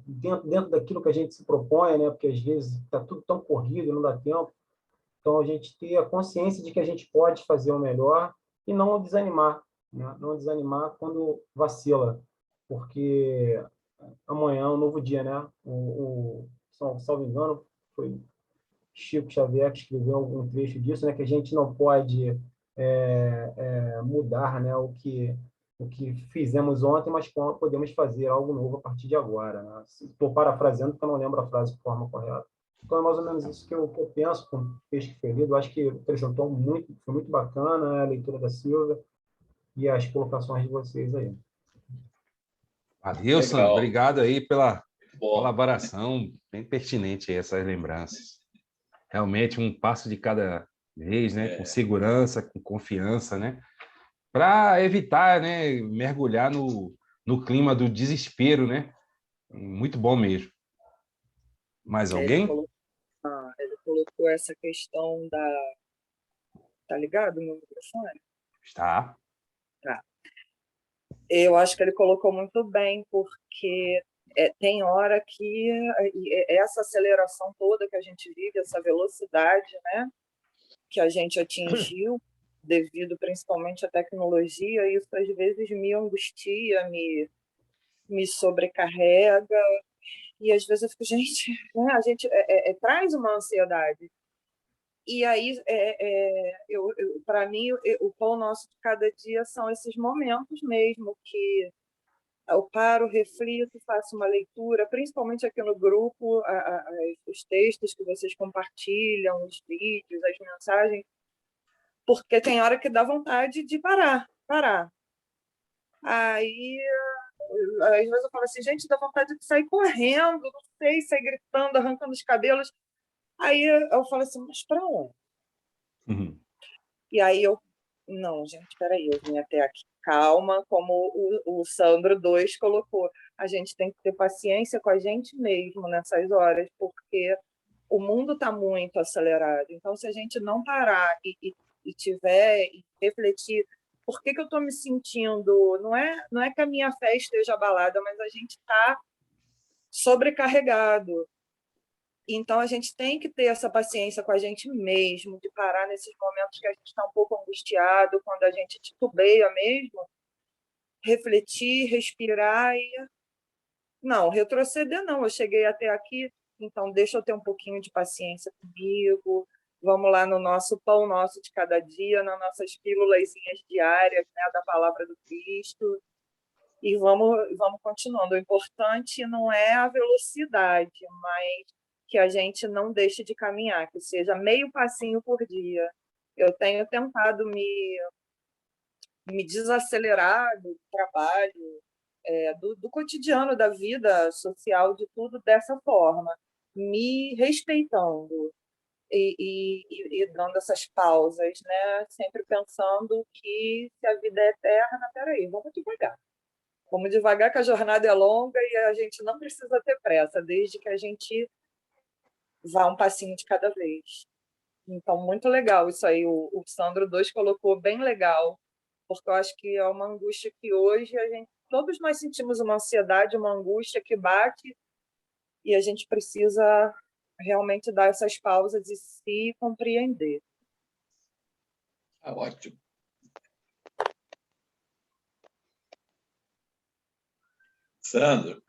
Dentro daquilo que a gente se propõe, né? Porque às vezes está tudo tão corrido, não dá tempo. Então, a gente ter a consciência de que a gente pode fazer o melhor e não desanimar, né? Não desanimar quando vacila, porque amanhã é um novo dia, né? Salvo engano, foi Chico Xavier que escreveu algum trecho disso, né? Que a gente não pode mudar, né? O que fizemos ontem, mas podemos fazer algo novo a partir de agora, né? Estou parafraseando porque eu não lembro a frase de forma correta. Então, é mais ou menos isso que eu penso com o texto que foi lido. Eu acho que apresentou muito, foi muito bacana, né, a leitura da Silvia e as colocações de vocês aí. Valeu, Sandro. Legal. Obrigado aí pela Bom, colaboração, bem pertinente aí essas lembranças. Realmente um passo de cada vez, né? Com segurança, com confiança, né? Para evitar, né, mergulhar no clima do desespero, né? Muito bom mesmo. Mais Ele alguém? colocou, ele colocou essa questão da. Tá ligado no microfone? Está. Tá. Eu acho que ele colocou muito bem, porque tem hora que essa aceleração toda que a gente vive, essa velocidade, né, que a gente atingiu, devido principalmente à tecnologia, isso às vezes me angustia, me sobrecarrega, e às vezes eu fico, gente, né, a gente traz uma ansiedade. E aí, para mim, o pão nosso de cada dia são esses momentos mesmo que eu paro, reflito, faço uma leitura, principalmente aqui no grupo, os textos que vocês compartilham, os vídeos, as mensagens, porque tem hora que dá vontade de parar. Aí, às vezes eu falo assim, gente, dá vontade de sair correndo, não sei, sair gritando, arrancando os cabelos. Aí eu falo assim, mas para onde? Uhum. E aí não, gente, espera aí, eu vim até aqui. Calma, como o Sandro 2 colocou, a gente tem que ter paciência com a gente mesmo nessas horas, porque o mundo está muito acelerado. Então, se a gente não parar e tiver e refletir, por que eu estou me sentindo? Não é que a minha fé esteja abalada, mas a gente está sobrecarregado. Então, a gente tem que ter essa paciência com a gente mesmo, de parar nesses momentos que a gente está um pouco angustiado, quando a gente titubeia mesmo, refletir, respirar e... Não, retroceder não, eu cheguei até aqui, então deixa eu ter um pouquinho de paciência comigo, vamos lá no nosso pão nosso de cada dia, nas nossas pílulazinhas diárias, né, da palavra do Cristo, e vamos continuando. O importante não é a velocidade, mas que a gente não deixe de caminhar, que seja meio passinho por dia. Eu tenho tentado me desacelerar do trabalho, do cotidiano, da vida social, de tudo dessa forma, me respeitando e dando essas pausas, né? Sempre pensando que se a vida é eterna, peraí, vamos devagar. Vamos devagar, que a jornada é longa e a gente não precisa ter pressa, desde que a gente vá um passinho de cada vez. Então, muito legal isso aí. O Sandro 2 colocou bem legal, porque eu acho que é uma angústia que hoje todos nós sentimos uma ansiedade, uma angústia que bate, e a gente precisa realmente dar essas pausas e se compreender. Ótimo. Sandro,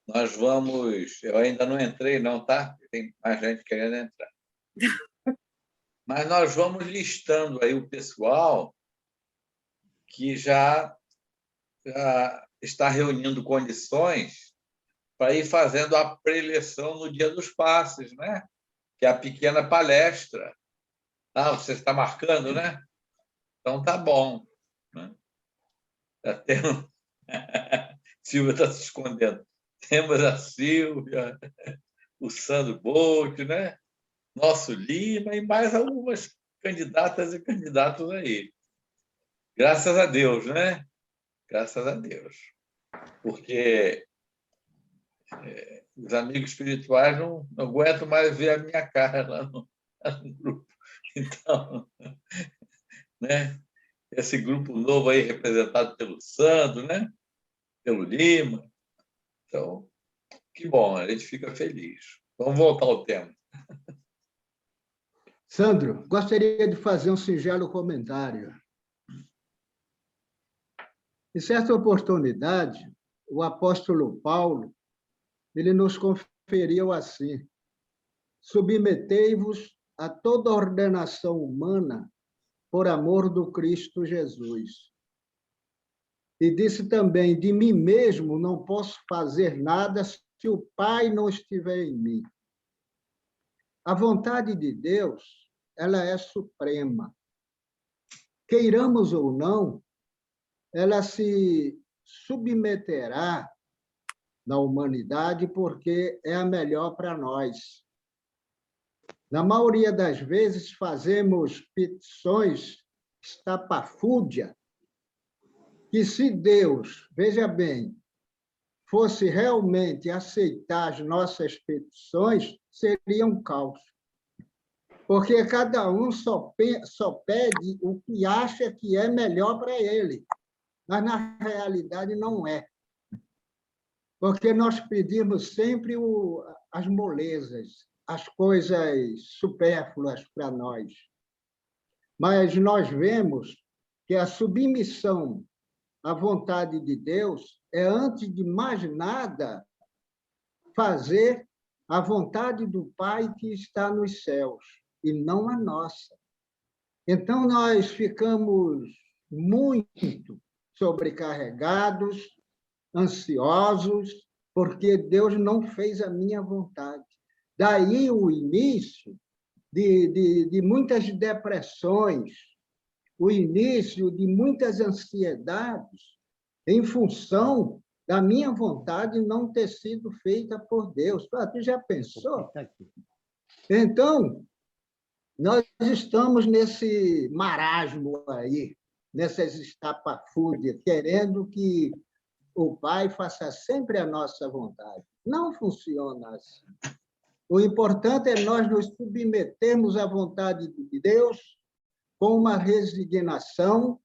nós vamos... Eu ainda não entrei, não, tá? Tem mais gente querendo entrar. Mas nós vamos listando aí o pessoal que já está reunindo condições para ir fazendo a preleção no Dia dos Passes, né? Que é a pequena palestra. Ah, você está marcando, né? Então tá bom. Né? Já temos... Silvia está se escondendo. Temos a Silvia, o Sandro Bolt, né? Nosso Lima e mais algumas candidatas e candidatos aí. Graças a Deus, né? Graças a Deus. Porque os amigos espirituais não aguentam mais ver a minha cara lá no grupo. Então, né? Esse grupo novo aí representado pelo Sandro, né? Pelo Lima. Então, que bom, a gente fica feliz. Vamos voltar ao tema. Sandro, gostaria de fazer um singelo comentário. Em certa oportunidade, o apóstolo Paulo, ele nos conferiu assim: submetei-vos a toda ordenação humana por amor do Cristo Jesus. E disse também: de mim mesmo não posso fazer nada se o Pai não estiver em mim. A vontade de Deus, ela é suprema. Queiramos ou não, ela se submeterá na humanidade porque é a melhor para nós. Na maioria das vezes, fazemos petições estapafúrdias, que se Deus, veja bem, fosse realmente aceitar as nossas petições, seria um caos. Porque cada um só pede o que acha que é melhor para ele, mas na realidade não é. Porque nós pedimos sempre as molezas, as coisas supérfluas para nós. Mas nós vemos que a submissão à vontade de Deus é, antes de mais nada, fazer a vontade do Pai que está nos céus, e não a nossa. Então, nós ficamos muito sobrecarregados, ansiosos, porque Deus não fez a minha vontade. Daí o início de muitas depressões, o início de muitas ansiedades, em função da minha vontade não ter sido feita por Deus. Tu já pensou? Então, nós estamos nesse marasmo aí, nessas estapafúrdias, querendo que o Pai faça sempre a nossa vontade. Não funciona assim. O importante é nós nos submetermos à vontade de Deus com uma resignação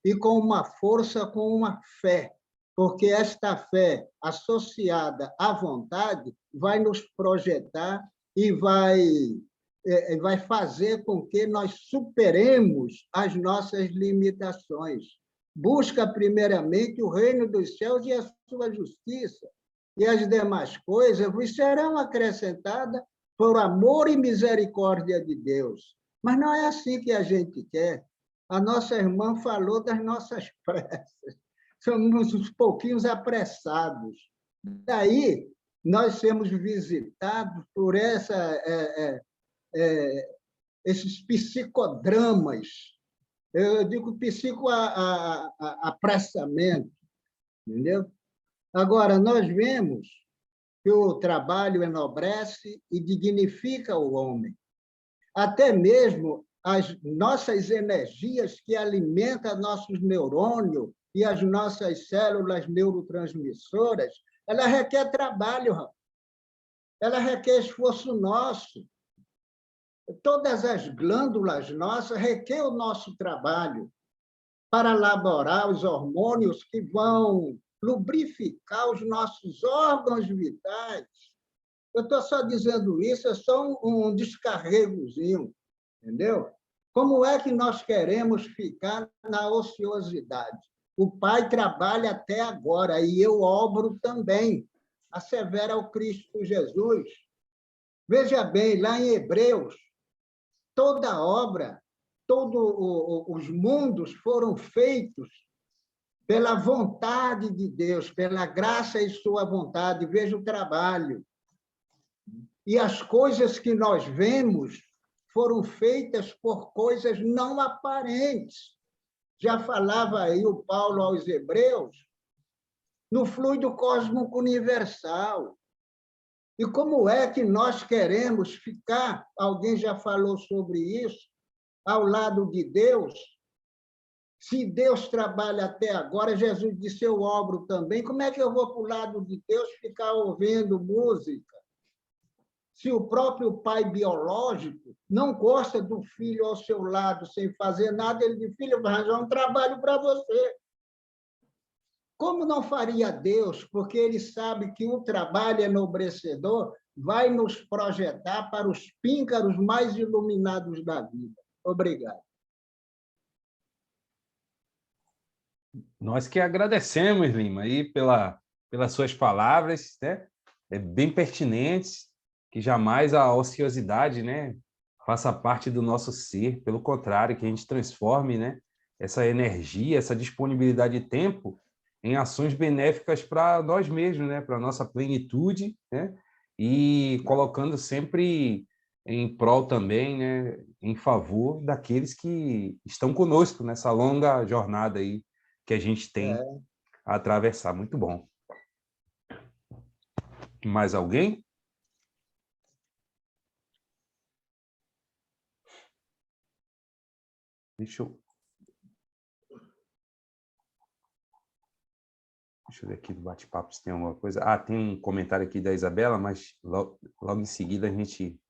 e com uma força, com uma fé, porque esta fé associada à vontade vai nos projetar e vai fazer com que nós superemos as nossas limitações. Busca primeiramente o reino dos céus e a sua justiça, e as demais coisas vos serão acrescentadas por amor e misericórdia de Deus. Mas não é assim que a gente quer. A nossa irmã falou das nossas pressas. Somos uns pouquinhos apressados. Daí, nós somos visitados por esses psicodramas. Eu digo psicoapressamento, entendeu? Agora, nós vemos que o trabalho enobrece e dignifica o homem. Até mesmo as nossas energias que alimentam nossos neurônios e as nossas células neurotransmissoras, ela requer trabalho, ela requer esforço nosso. Todas as glândulas nossas requerem o nosso trabalho para elaborar os hormônios que vão lubrificar os nossos órgãos vitais. Eu estou só dizendo isso, é só um descarregozinho, entendeu? Como é que nós queremos ficar na ociosidade? O Pai trabalha até agora, e eu obro também, assevera o Cristo Jesus. Veja bem, lá em Hebreus, toda obra, todos os mundos foram feitos pela vontade de Deus, pela graça e sua vontade. Veja o trabalho. E as coisas que nós vemos foram feitas por coisas não aparentes. Já falava aí o Paulo aos Hebreus, no fluido cósmico universal. E como é que nós queremos ficar, alguém já falou sobre isso, ao lado de Deus? Se Deus trabalha até agora, Jesus disse, eu obro também, como é que eu vou para o lado de Deus ficar ouvindo música? Se o próprio pai biológico não gosta do filho ao seu lado sem fazer nada, ele diz, filho, vai arranjar um trabalho para você. Como não faria Deus? Porque ele sabe que o trabalho enobrecedor vai nos projetar para os píncaros mais iluminados da vida. Obrigado. Nós que agradecemos, Lima, aí pelas suas palavras, né? Bem pertinentes, que jamais a ociosidade, né, faça parte do nosso ser, pelo contrário, que a gente transforme, né, essa energia, essa disponibilidade de tempo em ações benéficas para nós mesmos, né, para a nossa plenitude, né, e colocando sempre em prol também, né, em favor daqueles que estão conosco nessa longa jornada aí que a gente tem a atravessar. Muito bom. Mais alguém? Deixa eu ver aqui do bate-papo se tem alguma coisa. Ah, tem um comentário aqui da Isabela, mas logo em seguida a gente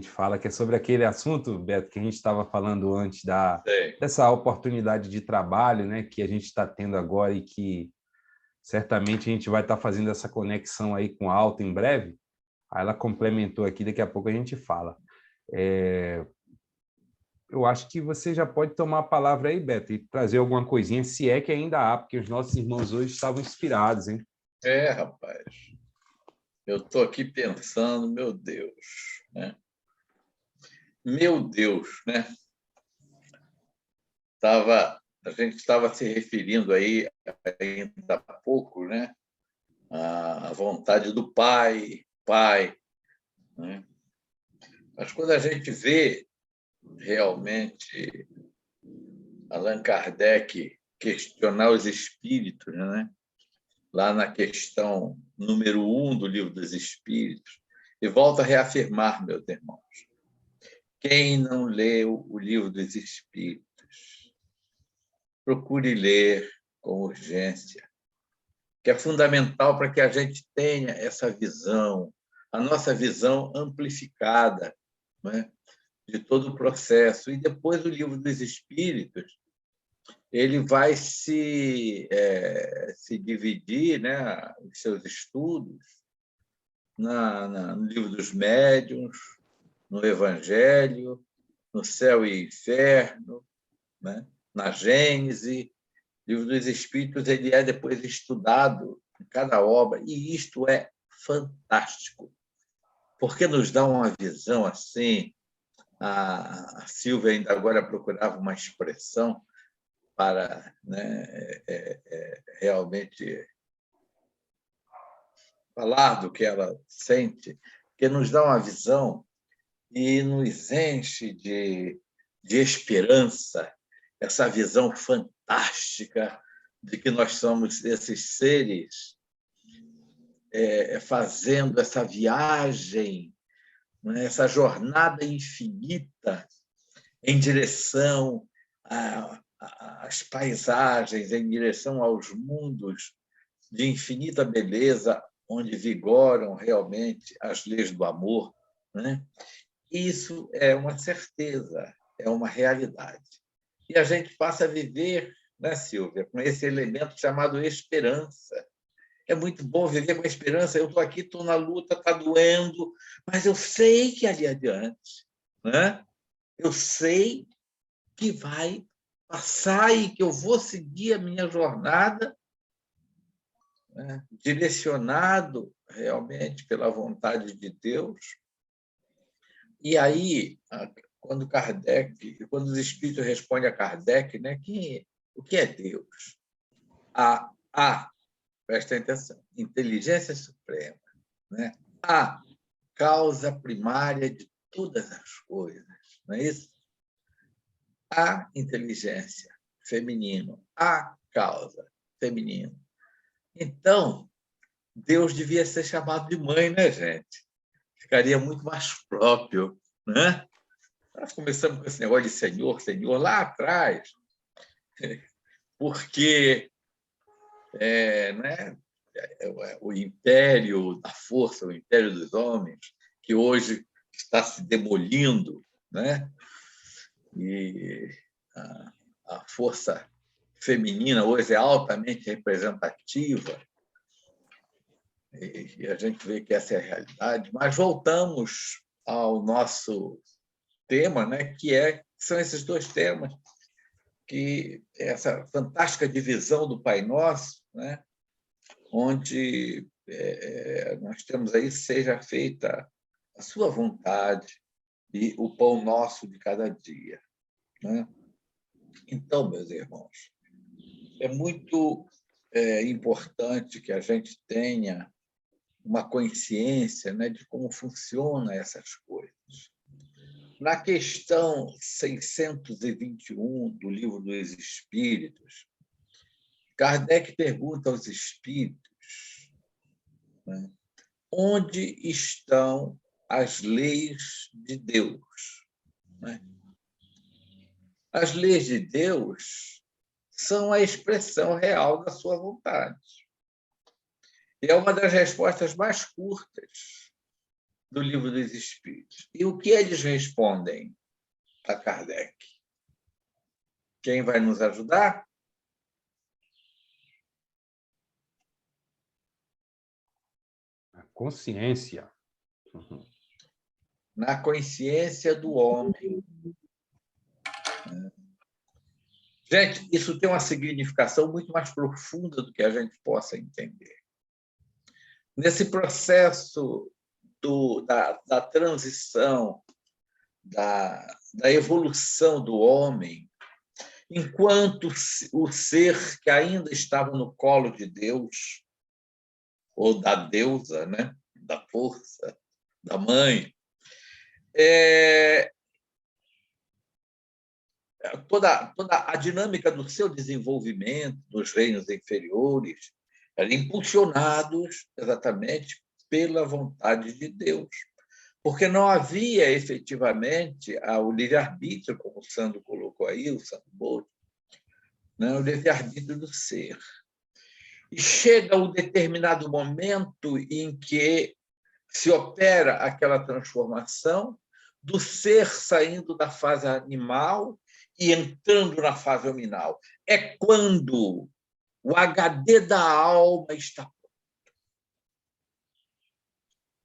fala, que é sobre aquele assunto, Beto, que a gente estava falando antes dessa oportunidade de trabalho, né, que a gente está tendo agora e que certamente a gente vai estar fazendo essa conexão aí com a Alta em breve. Aí ela complementou aqui, daqui a pouco a gente fala. eu acho que você já pode tomar a palavra aí, Beto, e trazer alguma coisinha, se é que ainda há, porque os nossos irmãos hoje estavam inspirados, hein? Rapaz, eu estou aqui pensando, meu Deus, né? Meu Deus, né? A gente estava se referindo aí ainda há pouco, né? A vontade do Pai, né? Mas quando a gente vê realmente Allan Kardec questionar os espíritos, né? Lá na questão número 1 do Livro dos Espíritos, e volta a reafirmar, meus irmãos, quem não leu o Livro dos Espíritos, procure ler com urgência, que é fundamental para que a gente tenha essa visão, a nossa visão amplificada, né, de todo o processo. E depois o Livro dos Espíritos ele vai se dividir, né, os seus estudos no Livro dos Médiuns, no Evangelho, no Céu e Inferno, né, na Gênese. O Livro dos Espíritos ele é depois estudado em cada obra, e isto é fantástico, porque nos dá uma visão assim. A Silvia ainda agora procurava uma expressão para, né, realmente falar do que ela sente, que nos dá uma visão e nos enche de esperança, essa visão fantástica de que nós somos esses seres fazendo essa viagem, né, essa jornada infinita em direção às paisagens, em direção aos mundos de infinita beleza, onde vigoram realmente as leis do amor, né? Isso é uma certeza, é uma realidade. E a gente passa a viver, né, Silvia, com esse elemento chamado esperança. É muito bom viver com esperança. Eu estou aqui, estou na luta, está doendo, mas eu sei que ali adiante, né? Eu sei que vai passar e que eu vou seguir a minha jornada, né, direcionado realmente pela vontade de Deus. E aí, quando os espíritos respondem a Kardec, né, o que é Deus? Presta atenção, inteligência suprema, né? A causa primária de todas as coisas, não é isso? A inteligência feminino, a causa feminino. Então, Deus devia ser chamado de mãe, né, gente? Ficaria muito mais próprio, né? Nós começamos com esse negócio de Senhor, Senhor, lá atrás, porque né, o império da força, o império dos homens, que hoje está se demolindo, né? E a força feminina hoje é altamente representativa, e a gente vê que essa é a realidade. Mas voltamos ao nosso tema, né, que são esses dois temas, que essa fantástica divisão do Pai Nosso, né, onde nós temos aí seja feita a sua vontade e o pão nosso de cada dia, né? Então, meus irmãos, é muito importante que a gente tenha uma consciência, né, de como funcionam essas coisas. Na questão 621 do Livro dos Espíritos, Kardec pergunta aos espíritos, né, onde estão as leis de Deus, né? As leis de Deus são a expressão real da sua vontade. E é uma das respostas mais curtas do Livro dos Espíritos. E o que eles respondem a Kardec? Quem vai nos ajudar? A consciência. Na consciência do homem. Gente, isso tem uma significação muito mais profunda do que a gente possa entender. Nesse processo da transição, da evolução do homem, enquanto o ser que ainda estava no colo de Deus, ou da deusa, né? Da força, da mãe, toda a dinâmica do seu desenvolvimento nos reinos inferiores eram impulsionados exatamente pela vontade de Deus, porque não havia efetivamente o livre-arbítrio, como o Sandro colocou aí, o Sandro Boto, né? O livre-arbítrio do ser. E chega um determinado momento em que se opera aquela transformação do ser saindo da fase animal e entrando na fase hominal. É quando o HD da alma está pronto,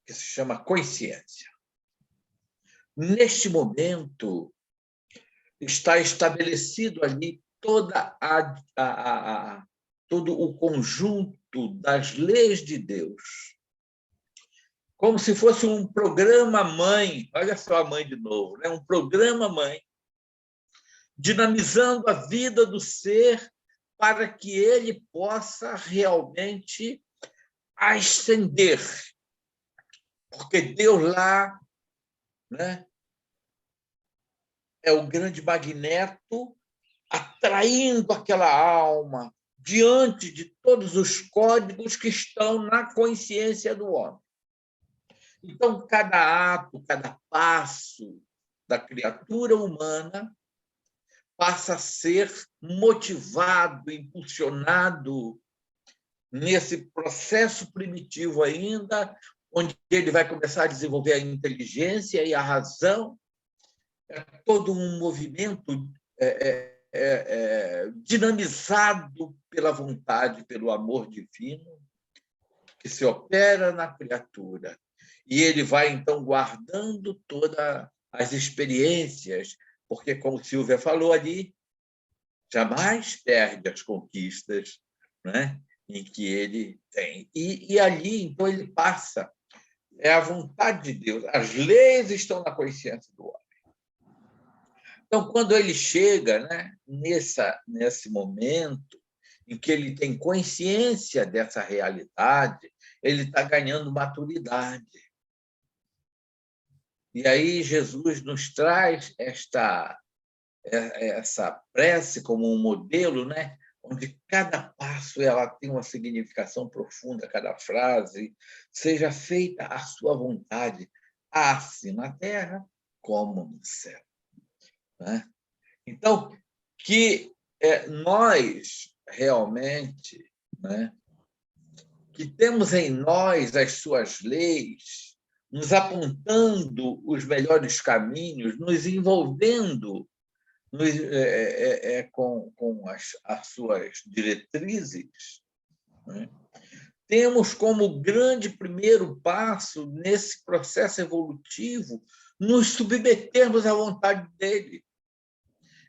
que se chama consciência. Neste momento, está estabelecido ali todo o conjunto das leis de Deus, como se fosse um programa-mãe, olha só a mãe de novo, né? Um programa-mãe, dinamizando a vida do ser para que ele possa realmente ascender. Porque Deus lá, né, é o grande magneto atraindo aquela alma diante de todos os códigos que estão na consciência do homem. Então, cada ato, cada passo da criatura humana passa a ser motivado, impulsionado nesse processo primitivo ainda, onde ele vai começar a desenvolver a inteligência e a razão. É todo um movimento dinamizado pela vontade, pelo amor divino, que se opera na criatura. E ele vai, então, guardando todas as experiências, porque, como Silvia falou ali, jamais perde as conquistas, né, em que ele tem. E ali, então, ele passa. É a vontade de Deus. As leis estão na consciência do homem. Então, quando ele chega, né, nesse momento em que ele tem consciência dessa realidade, ele está ganhando maturidade. E aí Jesus nos traz essa prece como um modelo, né, onde cada passo ela tem uma significação profunda, cada frase, seja feita a sua vontade, assim na terra como no céu. Né? Então, que nós realmente, né, que temos em nós as suas leis, nos apontando os melhores caminhos, nos envolvendo com as suas diretrizes, né? Temos como grande primeiro passo nesse processo evolutivo nos submetermos à vontade dele.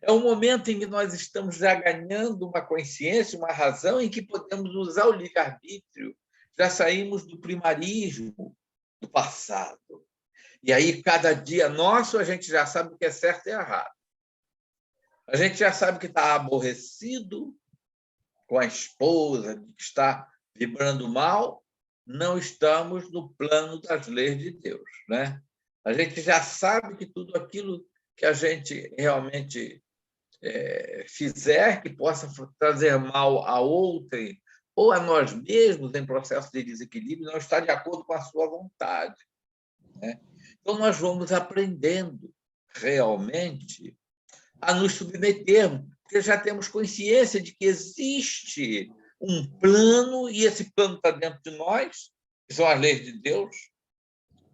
É um momento em que nós estamos já ganhando uma consciência, uma razão em que podemos usar o livre-arbítrio. Já saímos do primarismo do passado. E aí, cada dia nosso, a gente já sabe o que é certo e errado. A gente já sabe que está aborrecido com a esposa, que está vibrando mal. Não estamos no plano das leis de Deus, né? A gente já sabe que tudo aquilo que a gente realmente fizer que possa trazer mal a outrem ou a nós mesmos em processo de desequilíbrio não está de acordo com a sua vontade, né? Então, nós vamos aprendendo realmente a nos submetermos, porque já temos consciência de que existe um plano, e esse plano está dentro de nós, que são as leis de Deus,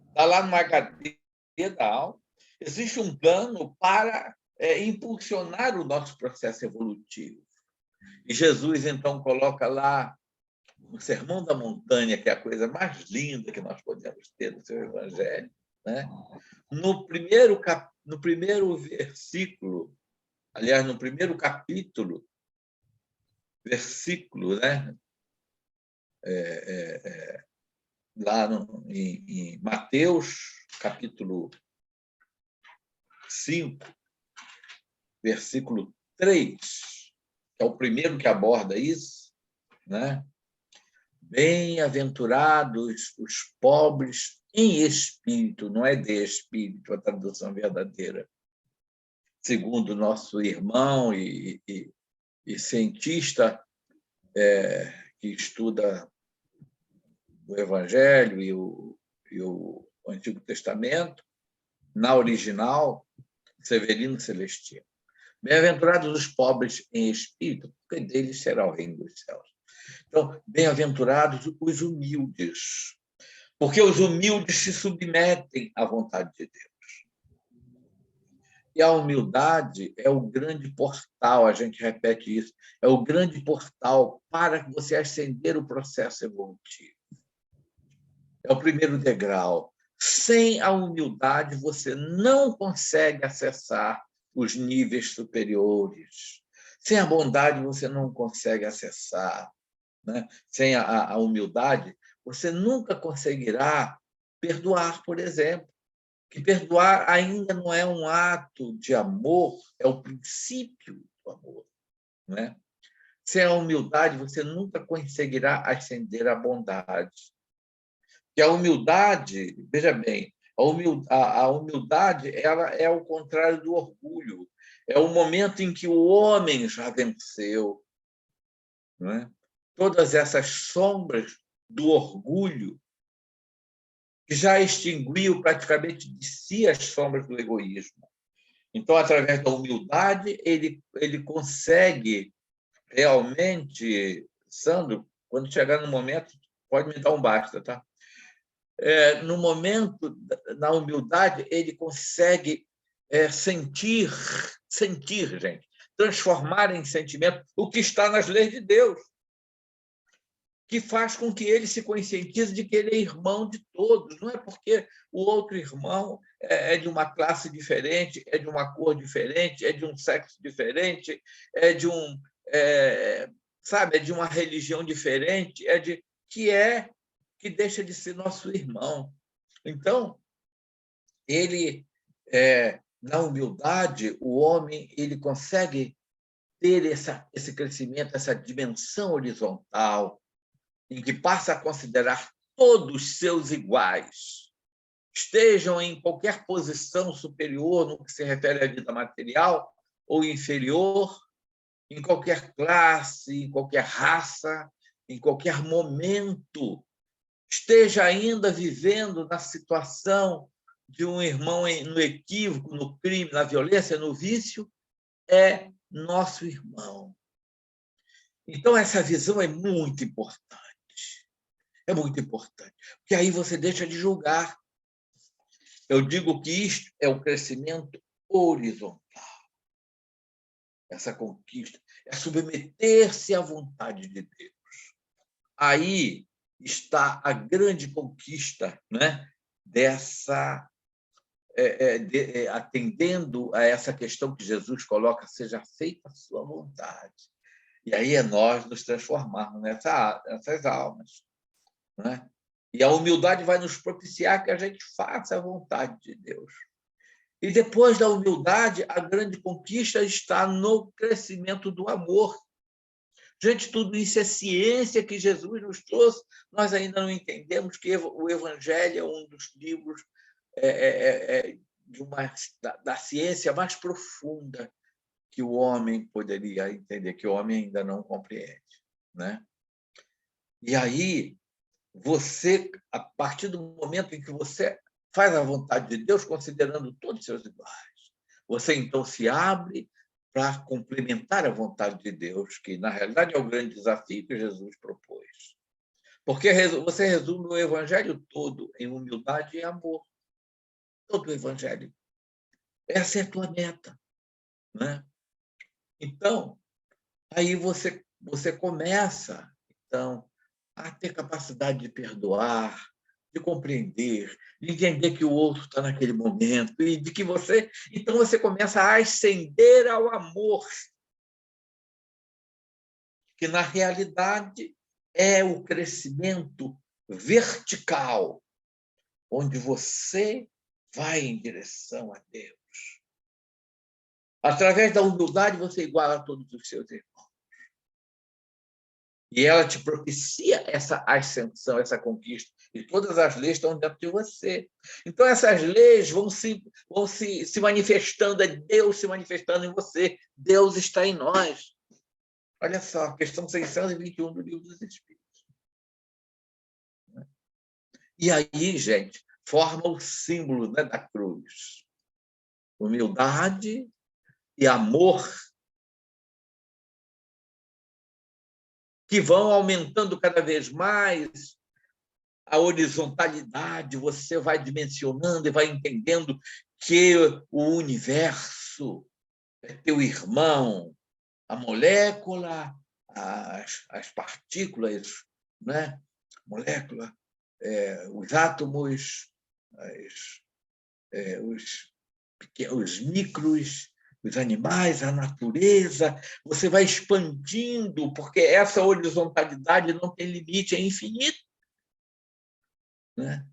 está lá no HD da alma. Existe um plano para impulsionar o nosso processo evolutivo. E Jesus, então, coloca lá no Sermão da Montanha, que é a coisa mais linda que nós podemos ter no seu Evangelho, né? No primeiro versículo, Aliás, no primeiro capítulo, versículo, né? Lá em Mateus, capítulo 5, versículo 3, que é o primeiro que aborda isso, né? Bem-aventurados os pobres em espírito, não é de espírito, a tradução verdadeira. Segundo nosso irmão e cientista que estuda o Evangelho e o Antigo Testamento, na original, Severino Celestino. Bem-aventurados os pobres em espírito, porque deles será o reino dos céus. Então, bem-aventurados os humildes, porque os humildes se submetem à vontade de Deus. E a humildade é o grande portal, a gente repete isso, é o grande portal para você ascender o processo evolutivo. É o primeiro degrau. Sem a humildade, você não consegue acessar os níveis superiores. Sem a bondade, você não consegue acessar. Né? Sem a humildade, você nunca conseguirá perdoar, por exemplo. Que perdoar ainda não é um ato de amor, é o princípio do amor. Né? Sem a humildade, você nunca conseguirá ascender à bondade. Que a humildade, veja bem, a humildade ela é o contrário do orgulho. É o momento em que o homem já venceu. Não é? Todas essas sombras do orgulho, que já extinguiu praticamente de si as sombras do egoísmo. Então, através da humildade, ele consegue realmente, Sandro, quando chegar no momento, pode me dar um basta, tá? No momento, na humildade, ele consegue sentir, gente, transformar em sentimento o que está nas leis de Deus, que faz com que ele se conscientize de que ele é irmão de todos. Não é porque o outro irmão é de uma classe diferente, é de uma cor diferente, é de um sexo diferente, é de é de uma religião diferente, que deixa de ser nosso irmão. Então, na humildade, o homem ele consegue ter esse crescimento, essa dimensão horizontal, em que passa a considerar todos seus iguais, estejam em qualquer posição superior no que se refere à vida material ou inferior, em qualquer classe, em qualquer raça, em qualquer momento, esteja ainda vivendo na situação de um irmão no equívoco, no crime, na violência, no vício, é nosso irmão. Então, essa visão é muito importante. É muito importante, porque aí você deixa de julgar. Eu digo que isto é o crescimento horizontal. Essa conquista é submeter-se à vontade de Deus. Aí está a grande conquista, né, dessa atendendo a essa questão que Jesus coloca, seja feita a sua vontade. E aí é nós nos transformarmos nessas almas. Né? E a humildade vai nos propiciar que a gente faça a vontade de Deus. E depois da humildade, a grande conquista está no crescimento do amor. Gente, tudo isso é ciência que Jesus nos trouxe. Nós ainda não entendemos que o Evangelho é um dos livros da ciência mais profunda que o homem poderia entender, que o homem ainda não compreende. Né? E aí, você, a partir do momento em que você faz a vontade de Deus, considerando todos os seus iguais, você então se abre para complementar a vontade de Deus, que na realidade é o grande desafio que Jesus propôs. Porque você resume o Evangelho todo em humildade e amor. Todo o Evangelho. Essa é a tua meta. Né? Então, aí você começa então, a ter capacidade de perdoar, de compreender, de entender que o outro está naquele momento, e de que você... Então, você começa a ascender ao amor, que, na realidade, é o crescimento vertical, onde você vai em direção a Deus. Através da humildade, você iguala todos os seus irmãos. E ela te propicia essa ascensão, essa conquista. E todas as leis estão dentro de você. Então, essas leis vão se manifestando, é Deus se manifestando em você. Deus está em nós. Olha só, questão 621 do Livro dos Espíritos. E aí, gente, forma o símbolo, né, da cruz. Humildade e amor, que vão aumentando cada vez mais a horizontalidade, você vai dimensionando e vai entendendo que o universo é teu irmão, a molécula, as partículas, né? Molécula, os átomos, os micros, os animais, a natureza, você vai expandindo, porque essa horizontalidade não tem limite, é infinito. Né?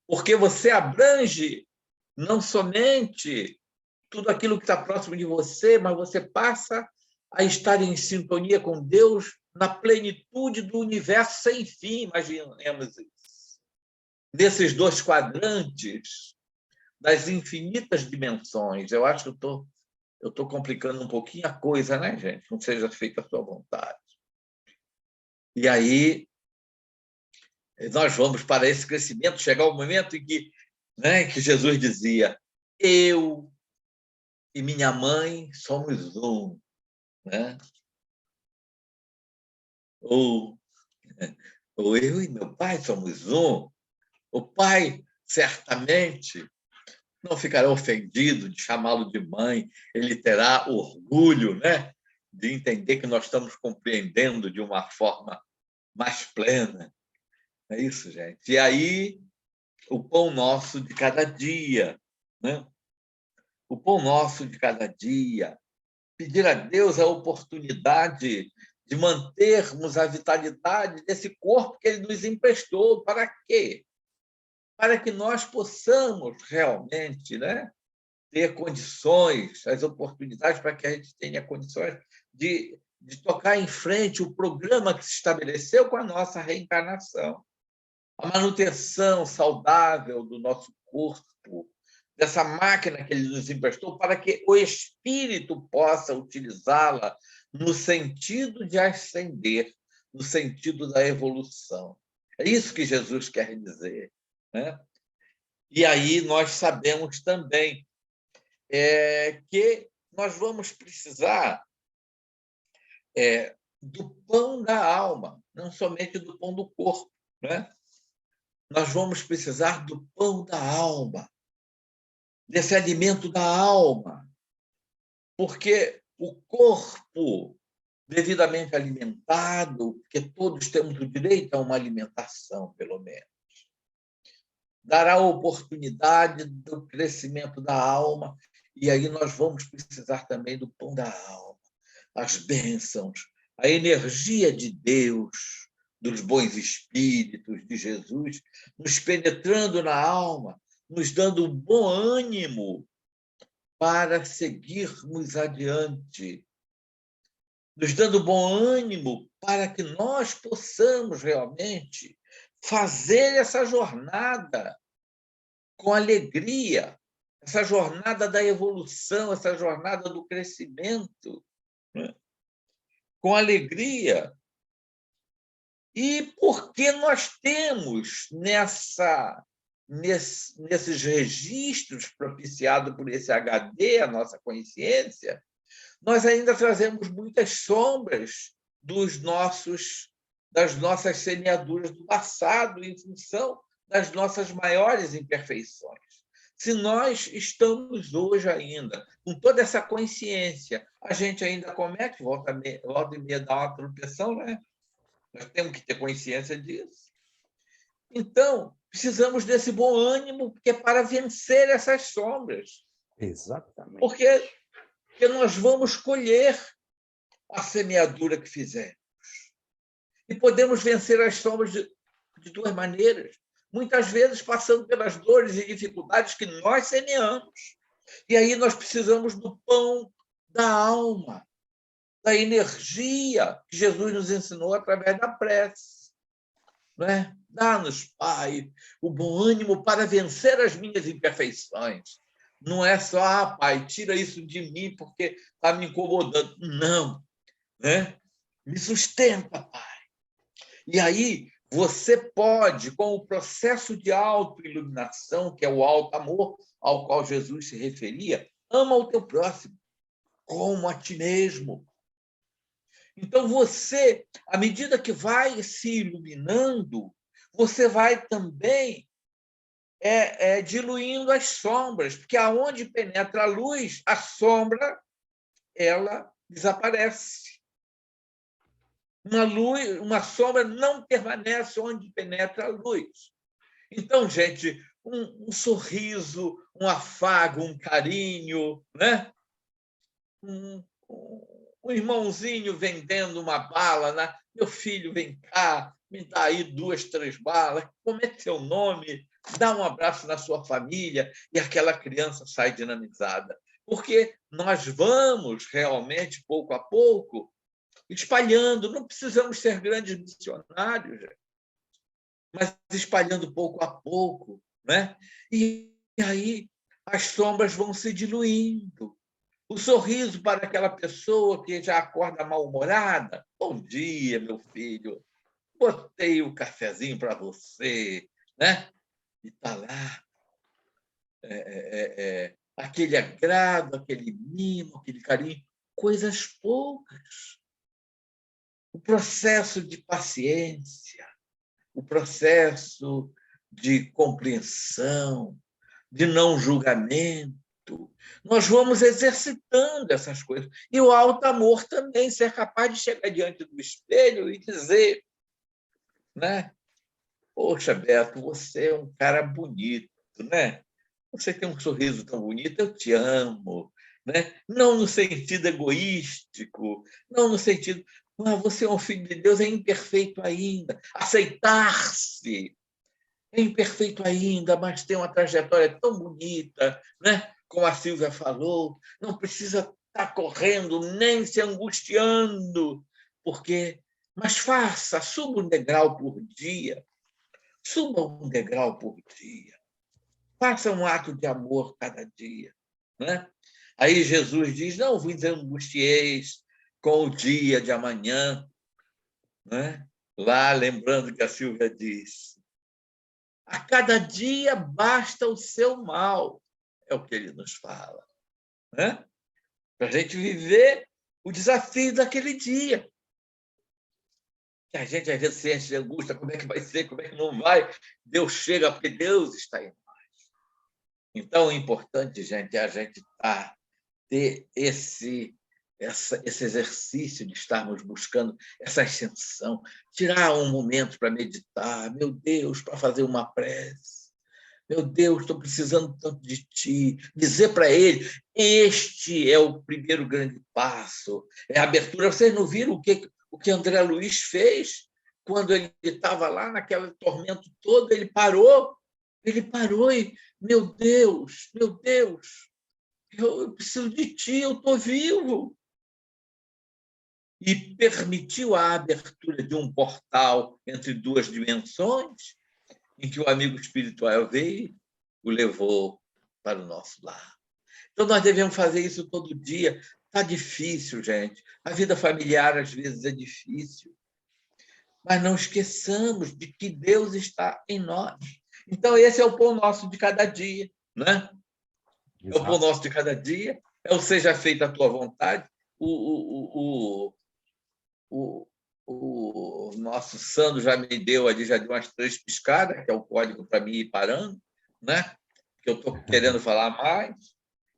Porque você abrange não somente tudo aquilo que está próximo de você, mas você passa a estar em sintonia com Deus na plenitude do universo sem fim, imaginemos isso. Desses dois quadrantes, das infinitas dimensões. Eu acho que eu estou complicando um pouquinho a coisa, né, gente? Não seja feita a sua vontade. E aí, nós vamos para esse crescimento, chegar o momento em que, né, que Jesus dizia: eu e minha mãe somos um. Né? Ou eu e meu pai somos um. O pai, certamente, não ficará ofendido de chamá-lo de mãe, ele terá orgulho, né, de entender que nós estamos compreendendo de uma forma mais plena. É isso, gente. E aí, o pão nosso de cada dia, né? O pão nosso de cada dia. Pedir a Deus a oportunidade de mantermos a vitalidade desse corpo que Ele nos emprestou. Para quê? Para que nós possamos realmente, né, ter condições, as oportunidades para que a gente tenha condições de tocar em frente o programa que se estabeleceu com a nossa reencarnação. A manutenção saudável do nosso corpo, dessa máquina que ele nos emprestou, para que o espírito possa utilizá-la no sentido de ascender, no sentido da evolução. É isso que Jesus quer dizer. Né? E aí nós sabemos também que nós vamos precisar do pão da alma, não somente do pão do corpo. Né? Nós vamos precisar do pão da alma, desse alimento da alma, porque o corpo devidamente alimentado, porque todos temos o direito a uma alimentação, pelo menos, dará oportunidade do crescimento da alma, e aí nós vamos precisar também do pão da alma, as bênçãos, a energia de Deus, dos bons espíritos, de Jesus, nos penetrando na alma, nos dando um bom ânimo para seguirmos adiante, nos dando bom ânimo para que nós possamos realmente fazer essa jornada com alegria, essa jornada da evolução, essa jornada do crescimento, né? Com alegria. E porque nós temos nesses registros propiciados por esse HD, a nossa consciência, nós ainda trazemos muitas sombras das nossas semeaduras do passado em função das nossas maiores imperfeições. Se nós estamos hoje ainda com toda essa consciência, a gente ainda comete, volta e meia dá uma tropeção, né? Nós temos que ter consciência disso. Então, precisamos desse bom ânimo, porque é para vencer essas sombras. Exatamente. Porque nós vamos colher a semeadura que fizemos. E podemos vencer as sombras de duas maneiras. Muitas vezes passando pelas dores e dificuldades que nós semeamos. E aí nós precisamos do pão da alma, da energia que Jesus nos ensinou através da prece. Não é? Dá-nos, Pai, o bom ânimo para vencer as minhas imperfeições. Não é só, Pai, tira isso de mim porque está me incomodando. Não. Né? Me sustenta, Pai. E aí você pode, com o processo de autoiluminação, que é o alto amor ao qual Jesus se referia, ama o teu próximo como a ti mesmo. Então você, à medida que vai se iluminando, você vai também diluindo as sombras, porque aonde penetra a luz, a sombra ela desaparece. Uma sombra não permanece onde penetra a luz. Então, gente, um sorriso, um afago, um carinho, né? Um irmãozinho vendendo uma bala, né? Meu filho, vem cá, me dá aí 2, 3 balas, como é teu nome? Dá um abraço na sua família e aquela criança sai dinamizada. Porque nós vamos realmente, pouco a pouco, espalhando. Não precisamos ser grandes missionários, mas espalhando pouco a pouco. Né? E aí as sombras vão se diluindo. O sorriso para aquela pessoa que já acorda mal-humorada. Bom dia, meu filho. Botei o cafezinho para você. Né? E está lá. Aquele agrado, aquele mimo, aquele carinho. Coisas poucas. O processo de paciência, o processo de compreensão, de não julgamento. Nós vamos exercitando essas coisas. E o alto amor também, ser capaz de chegar diante do espelho e dizer, né? Poxa, Beto, você é um cara bonito, né? Você tem um sorriso tão bonito, eu te amo. Né? Não no sentido egoístico, não no sentido... você é um filho de Deus, é imperfeito ainda. Aceitar-se. É imperfeito ainda, mas tem uma trajetória tão bonita, né? Como a Silvia falou, não precisa estar correndo, nem se angustiando, mas faça, suba um degrau por dia. Suba um degrau por dia. Faça um ato de amor cada dia. Né? Aí Jesus diz, não vos angustieis com o dia de amanhã. Né? Lá, lembrando que a Silvia disse, a cada dia basta o seu mal, é o que ele nos fala. Né? Para a gente viver o desafio daquele dia. Que a gente, às vezes, se enche de angústia, como é que vai ser, como é que não vai? Deus chega, porque Deus está em nós. Então, o importante, gente, é a gente ter esse exercício de estarmos buscando essa ascensão, tirar um momento para meditar, meu Deus, para fazer uma prece. Meu Deus, estou precisando tanto de ti. Dizer para ele, este é o primeiro grande passo, é a abertura. Vocês não viram o que André Luiz fez quando ele estava lá naquele tormento todo? Ele parou e, meu Deus, eu preciso de ti, eu estou vivo. E permitiu a abertura de um portal entre duas dimensões, em que o amigo espiritual veio e o levou para o nosso lar. Então, nós devemos fazer isso todo dia. Está difícil, gente. A vida familiar, às vezes, é difícil. Mas não esqueçamos de que Deus está em nós. Então, esse é o pão nosso de cada dia. Né? É o pão nosso de cada dia. É o seja feita a tua vontade. O nosso Sandro já me deu ali, já deu umas 3 piscadas, que é o código para mim ir parando, né? Que eu estou querendo falar mais.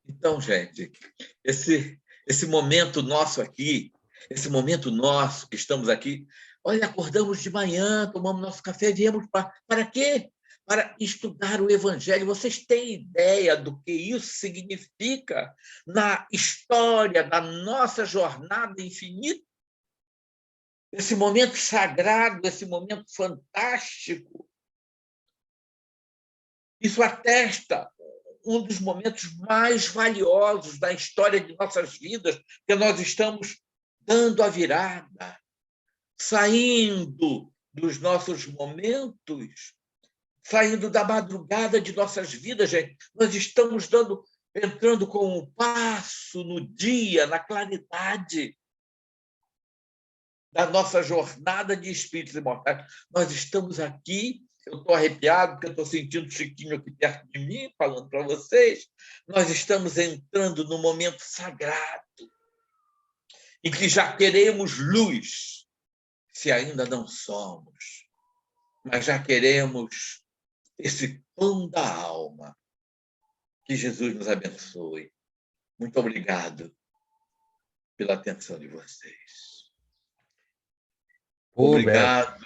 Então, gente, esse momento nosso aqui, esse momento nosso que estamos aqui, olha, acordamos de manhã, tomamos nosso café, viemos para quê? para estudar o Evangelho. Vocês têm ideia do que isso significa na história da nossa jornada infinita? Esse momento sagrado, esse momento fantástico. Isso atesta um dos momentos mais valiosos da história de nossas vidas, que nós estamos dando a virada, saindo dos nossos momentos, saindo da madrugada de nossas vidas, gente. Nós estamos entrando com um passo no dia, na claridade da nossa jornada de espíritos imortais. Nós estamos aqui, eu estou arrepiado, porque eu estou sentindo o Chiquinho aqui perto de mim, falando para vocês. Nós estamos entrando no momento sagrado, em que já queremos luz, se ainda não somos, mas já queremos esse pão da alma. Que Jesus nos abençoe. Muito obrigado pela atenção de vocês. Obrigado,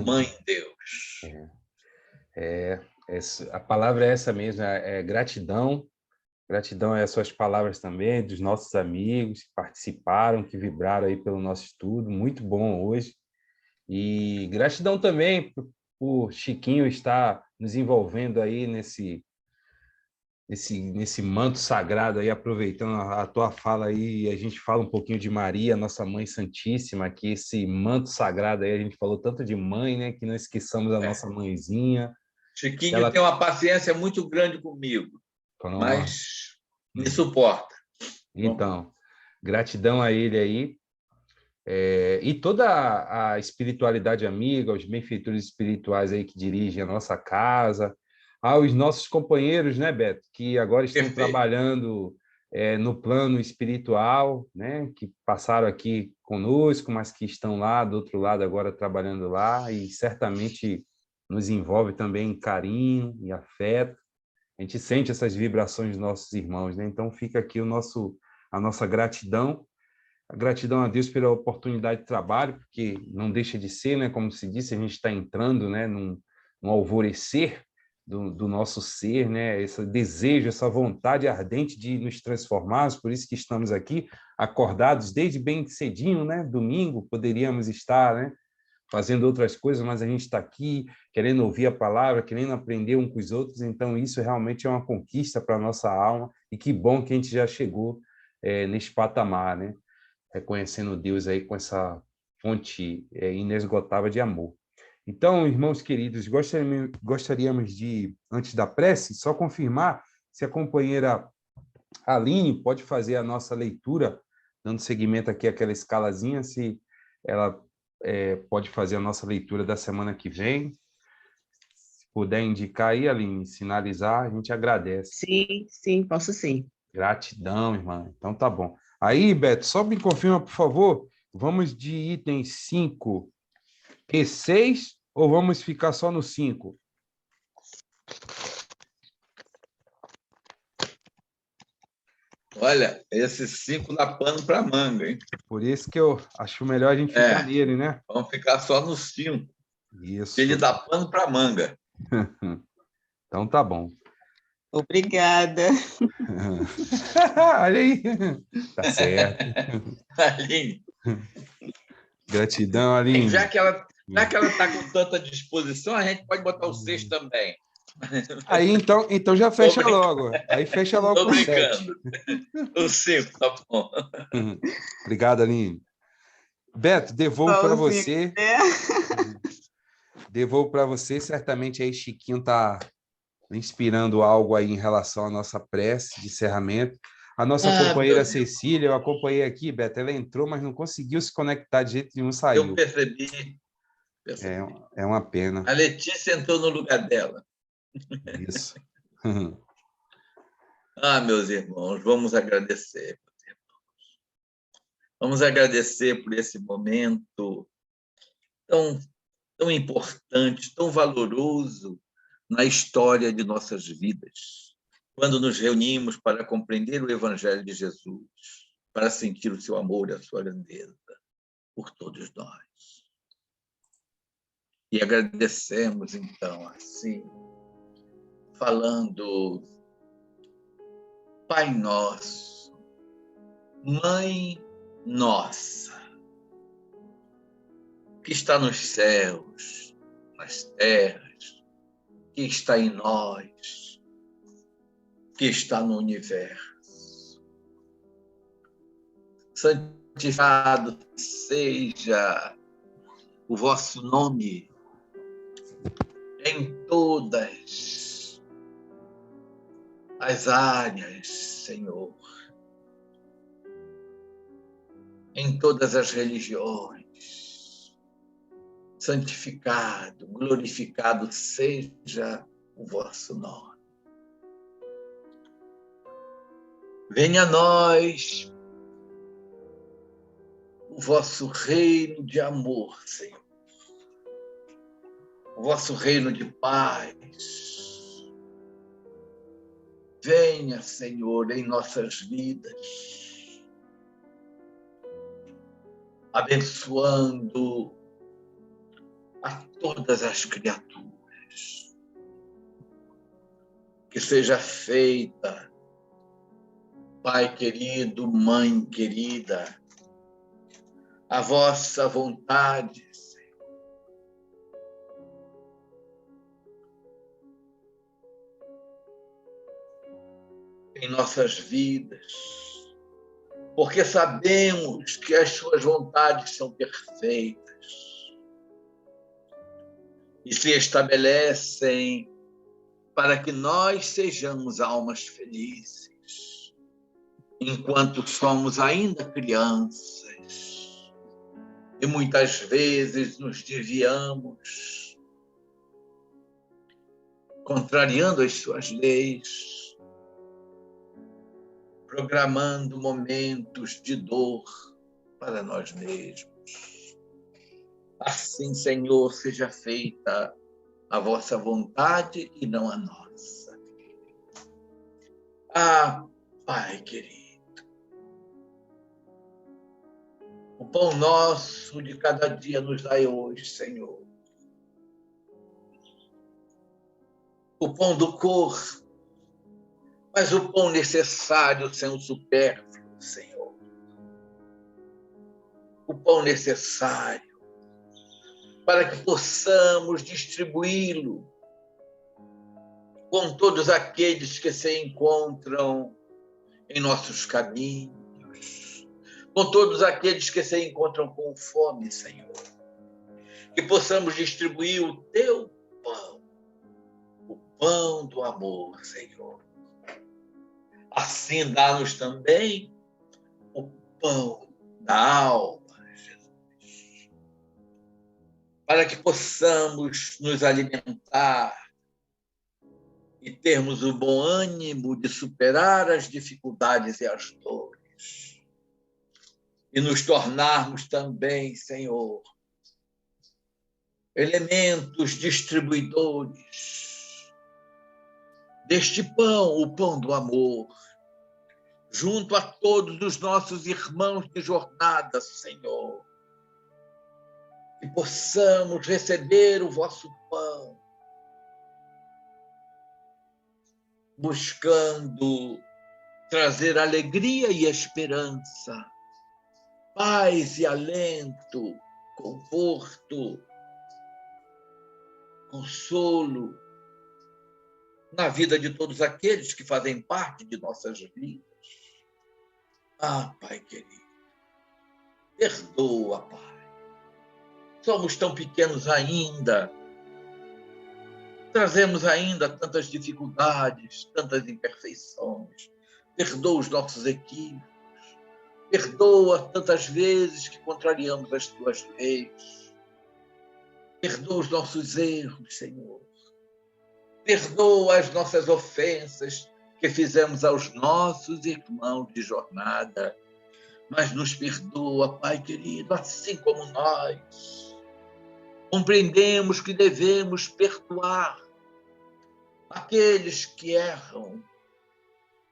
Mãe Deus. A palavra é essa mesmo, é gratidão. Gratidão às suas palavras também, dos nossos amigos que participaram, que vibraram aí pelo nosso estudo. Muito bom hoje. E gratidão também por Chiquinho estar nos envolvendo aí nesse manto sagrado aí, aproveitando a tua fala aí, a gente fala um pouquinho de Maria, nossa Mãe Santíssima, aqui esse manto sagrado aí, a gente falou tanto de mãe, né, que não esqueçamos da nossa mãezinha. Chiquinho tem uma paciência muito grande comigo, mas me suporta. Então, gratidão a ele aí. E toda a espiritualidade amiga, os benfeitores espirituais aí que dirigem a nossa casa, aos nossos companheiros, né, Beto, que agora estão trabalhando no plano espiritual, né, que passaram aqui conosco, mas que estão lá do outro lado agora trabalhando lá, e certamente nos envolve também em carinho e afeto. A gente sente essas vibrações dos nossos irmãos, né? Então fica aqui a nossa gratidão. A gratidão a Deus pela oportunidade de trabalho, porque não deixa de ser, né? Como se disse, a gente está entrando, né? num alvorecer do nosso ser, né? Esse desejo, essa vontade ardente de nos transformarmos, por isso que estamos aqui acordados desde bem cedinho, né? Domingo, poderíamos estar, né? Fazendo outras coisas, mas a gente está aqui querendo ouvir a palavra, querendo aprender um com os outros, então isso realmente é uma conquista para a nossa alma, e que bom que a gente já chegou nesse patamar, né? Reconhecendo Deus aí com essa fonte inesgotável de amor. Então, irmãos queridos, gostaríamos de, antes da prece, só confirmar se a companheira Aline pode fazer a nossa leitura, dando seguimento aqui àquela escalazinha, se ela pode fazer a nossa leitura da semana que vem. Se puder indicar aí, Aline, sinalizar, a gente agradece. Sim, posso sim. Gratidão, irmã. Então tá bom. Aí, Beto, só me confirma, por favor, vamos de itens 5 e 6 ou vamos ficar só no 5? Olha, esses 5 dá pano para manga, hein? Por isso que eu acho melhor a gente ficar nele, né? Vamos ficar só nos 5. Isso. Ele dá pano para manga. Então tá bom. Obrigada. Olha aí. Tá certo. Aline. Gratidão, Aline. Já que ela está com tanta disposição, a gente pode botar o 6 também. Aí, então já fecha logo. Aí fecha logo Estou com brincando. 7. O 5, tá bom. Obrigado, Aline. Beto, devolvo para você. Devolvo para você. Certamente aí Chiquinho está inspirando algo aí em relação à nossa prece de encerramento. A nossa companheira Cecília, eu acompanhei aqui, Beto, ela entrou, mas não conseguiu se conectar de jeito nenhum, saiu. Eu percebi. É uma pena. A Letícia entrou no lugar dela. Isso. Meus irmãos, vamos agradecer. Vamos agradecer por esse momento tão importante, tão valoroso na história de nossas vidas, quando nos reunimos para compreender o Evangelho de Jesus, para sentir o seu amor e a sua grandeza por todos nós. E agradecemos, então, assim, falando: Pai nosso, Mãe nossa, que está nos céus, nas terras, que está em nós, que está no universo. Santificado seja o vosso nome em todas as áreas, Senhor, em todas as religiões. Santificado, glorificado seja o vosso nome. Venha a nós o vosso reino de amor, Senhor. O vosso reino de paz. Venha, Senhor, em nossas vidas, abençoando a todas as criaturas. Que seja feita, Pai querido, Mãe querida, a vossa vontade, em nossas vidas, porque sabemos que as suas vontades são perfeitas e se estabelecem para que nós sejamos almas felizes, enquanto somos ainda crianças e muitas vezes nos desviamos, contrariando as suas leis, programando momentos de dor para nós mesmos. Assim, Senhor, seja feita a vossa vontade e não a nossa. Ah, Pai querido, o pão nosso de cada dia nos dai hoje, Senhor. O pão do corpo, mas o pão necessário sem o supérfluo, Senhor. O pão necessário para que possamos distribuí-lo com todos aqueles que se encontram em nossos caminhos, com todos aqueles que se encontram com fome, Senhor. Que possamos distribuir o teu pão, o pão do amor, Senhor. Assim dá-nos também o pão da alma, Jesus, para que possamos nos alimentar e termos o bom ânimo de superar as dificuldades e as dores. E nos tornarmos também, Senhor, elementos distribuidores deste pão, o pão do amor, junto a todos os nossos irmãos de jornada, Senhor. Que possamos receber o vosso pão, buscando trazer alegria e esperança, paz e alento, conforto, consolo na vida de todos aqueles que fazem parte de nossas vidas. Ah, Pai querido, perdoa, Pai. Somos tão pequenos ainda, trazemos ainda tantas dificuldades, tantas imperfeições. Perdoa os nossos equívocos, perdoa tantas vezes que contrariamos as tuas leis. Perdoa os nossos erros, Senhor. Perdoa as nossas ofensas que fizemos aos nossos irmãos de jornada. Mas nos perdoa, Pai querido, assim como nós compreendemos que devemos perdoar aqueles que erram,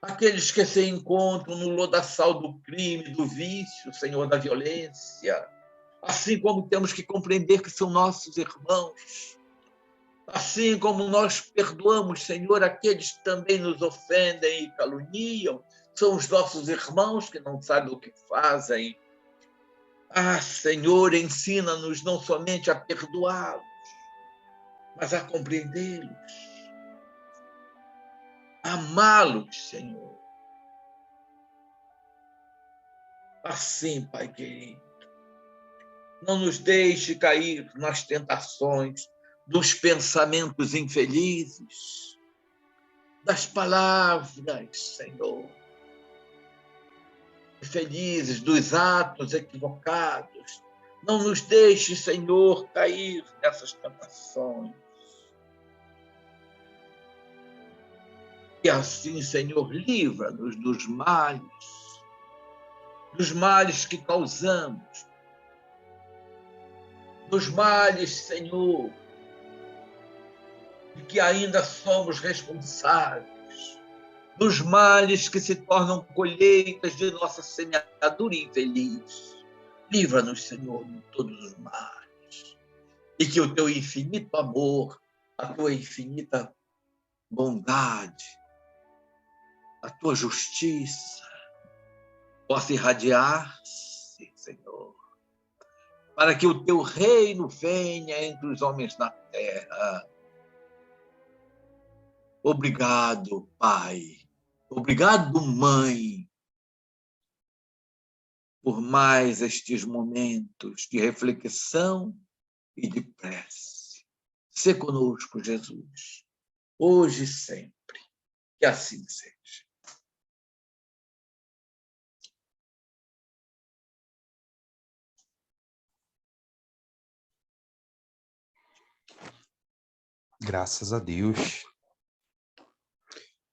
aqueles que se encontram no lodaçal do crime, do vício, Senhor, da violência, assim como temos que compreender que são nossos irmãos, assim como nós perdoamos, Senhor, aqueles que também nos ofendem e caluniam, são os nossos irmãos que não sabem o que fazem. Ah, Senhor, ensina-nos não somente a perdoá-los, mas a compreendê-los, a amá-los, Senhor. Assim, Pai querido, não nos deixe cair nas tentações dos pensamentos infelizes, das palavras, Senhor, infelizes, dos atos equivocados. Não nos deixe, Senhor, cair nessas tentações. E assim, Senhor, livra-nos dos males que causamos, dos males, Senhor, de que ainda somos responsáveis, dos males que se tornam colheitas de nossa semeadura infeliz. Livra-nos, Senhor, de todos os males. E que o teu infinito amor, a tua infinita bondade, a tua justiça possa irradiar-se, Senhor, para que o teu reino venha entre os homens na terra. Obrigado, Pai. Obrigado, Mãe, por mais estes momentos de reflexão e de prece. Sê conosco, Jesus, hoje e sempre. Que assim seja. Graças a Deus.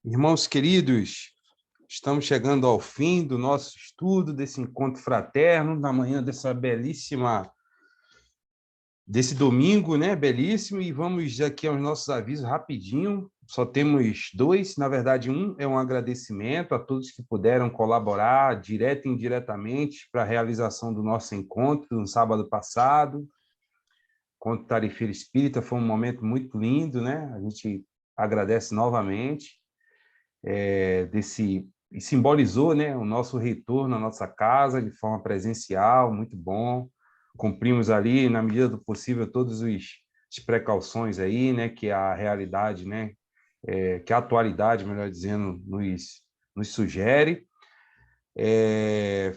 Irmãos queridos, estamos chegando ao fim do nosso estudo, desse encontro fraterno, na manhã desse domingo, né? Belíssimo, e vamos aqui aos nossos avisos rapidinho. Só temos dois, na verdade, um é um agradecimento a todos que puderam colaborar, direto e indiretamente, para a realização do nosso encontro no sábado passado. Encontro Tarefeiro Espírita foi um momento muito lindo, né? A gente agradece novamente e simbolizou, né, o nosso retorno à nossa casa de forma presencial, muito bom. Cumprimos ali, na medida do possível, todas as precauções aí, né, que a realidade, né, que a atualidade, melhor dizendo, nos sugere.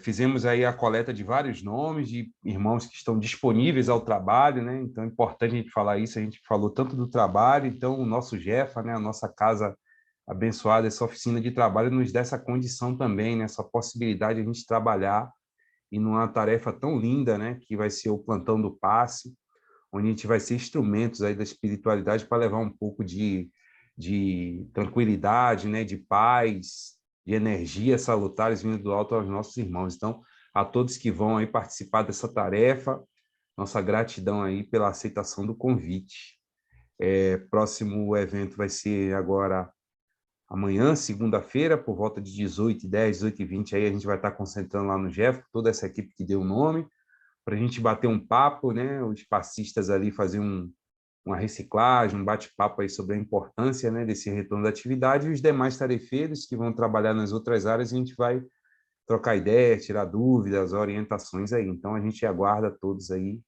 Fizemos aí a coleta de vários nomes de irmãos que estão disponíveis ao trabalho, né? Então é importante a gente falar isso. A gente falou tanto do trabalho, então o nosso Jefa, né, a nossa casa abençoada, essa oficina de trabalho nos dá essa condição também, né, essa possibilidade de a gente trabalhar e numa tarefa tão linda, né, que vai ser o plantão do passe, onde a gente vai ser instrumentos aí da espiritualidade para levar um pouco de tranquilidade, né, de paz, de energia salutares vindo do alto aos nossos irmãos. Então, a todos que vão aí participar dessa tarefa, nossa gratidão aí pela aceitação do convite. Próximo evento vai ser agora amanhã, segunda-feira, por volta de 18h10, 18h20, aí a gente vai estar concentrando lá no Jeff, toda essa equipe que deu o nome, para a gente bater um papo, né, os passistas ali fazer uma reciclagem, um bate-papo aí sobre a importância, né, desse retorno da atividade, e os demais tarefeiros que vão trabalhar nas outras áreas, a gente vai trocar ideias, tirar dúvidas, orientações aí. Então, a gente aguarda todos aí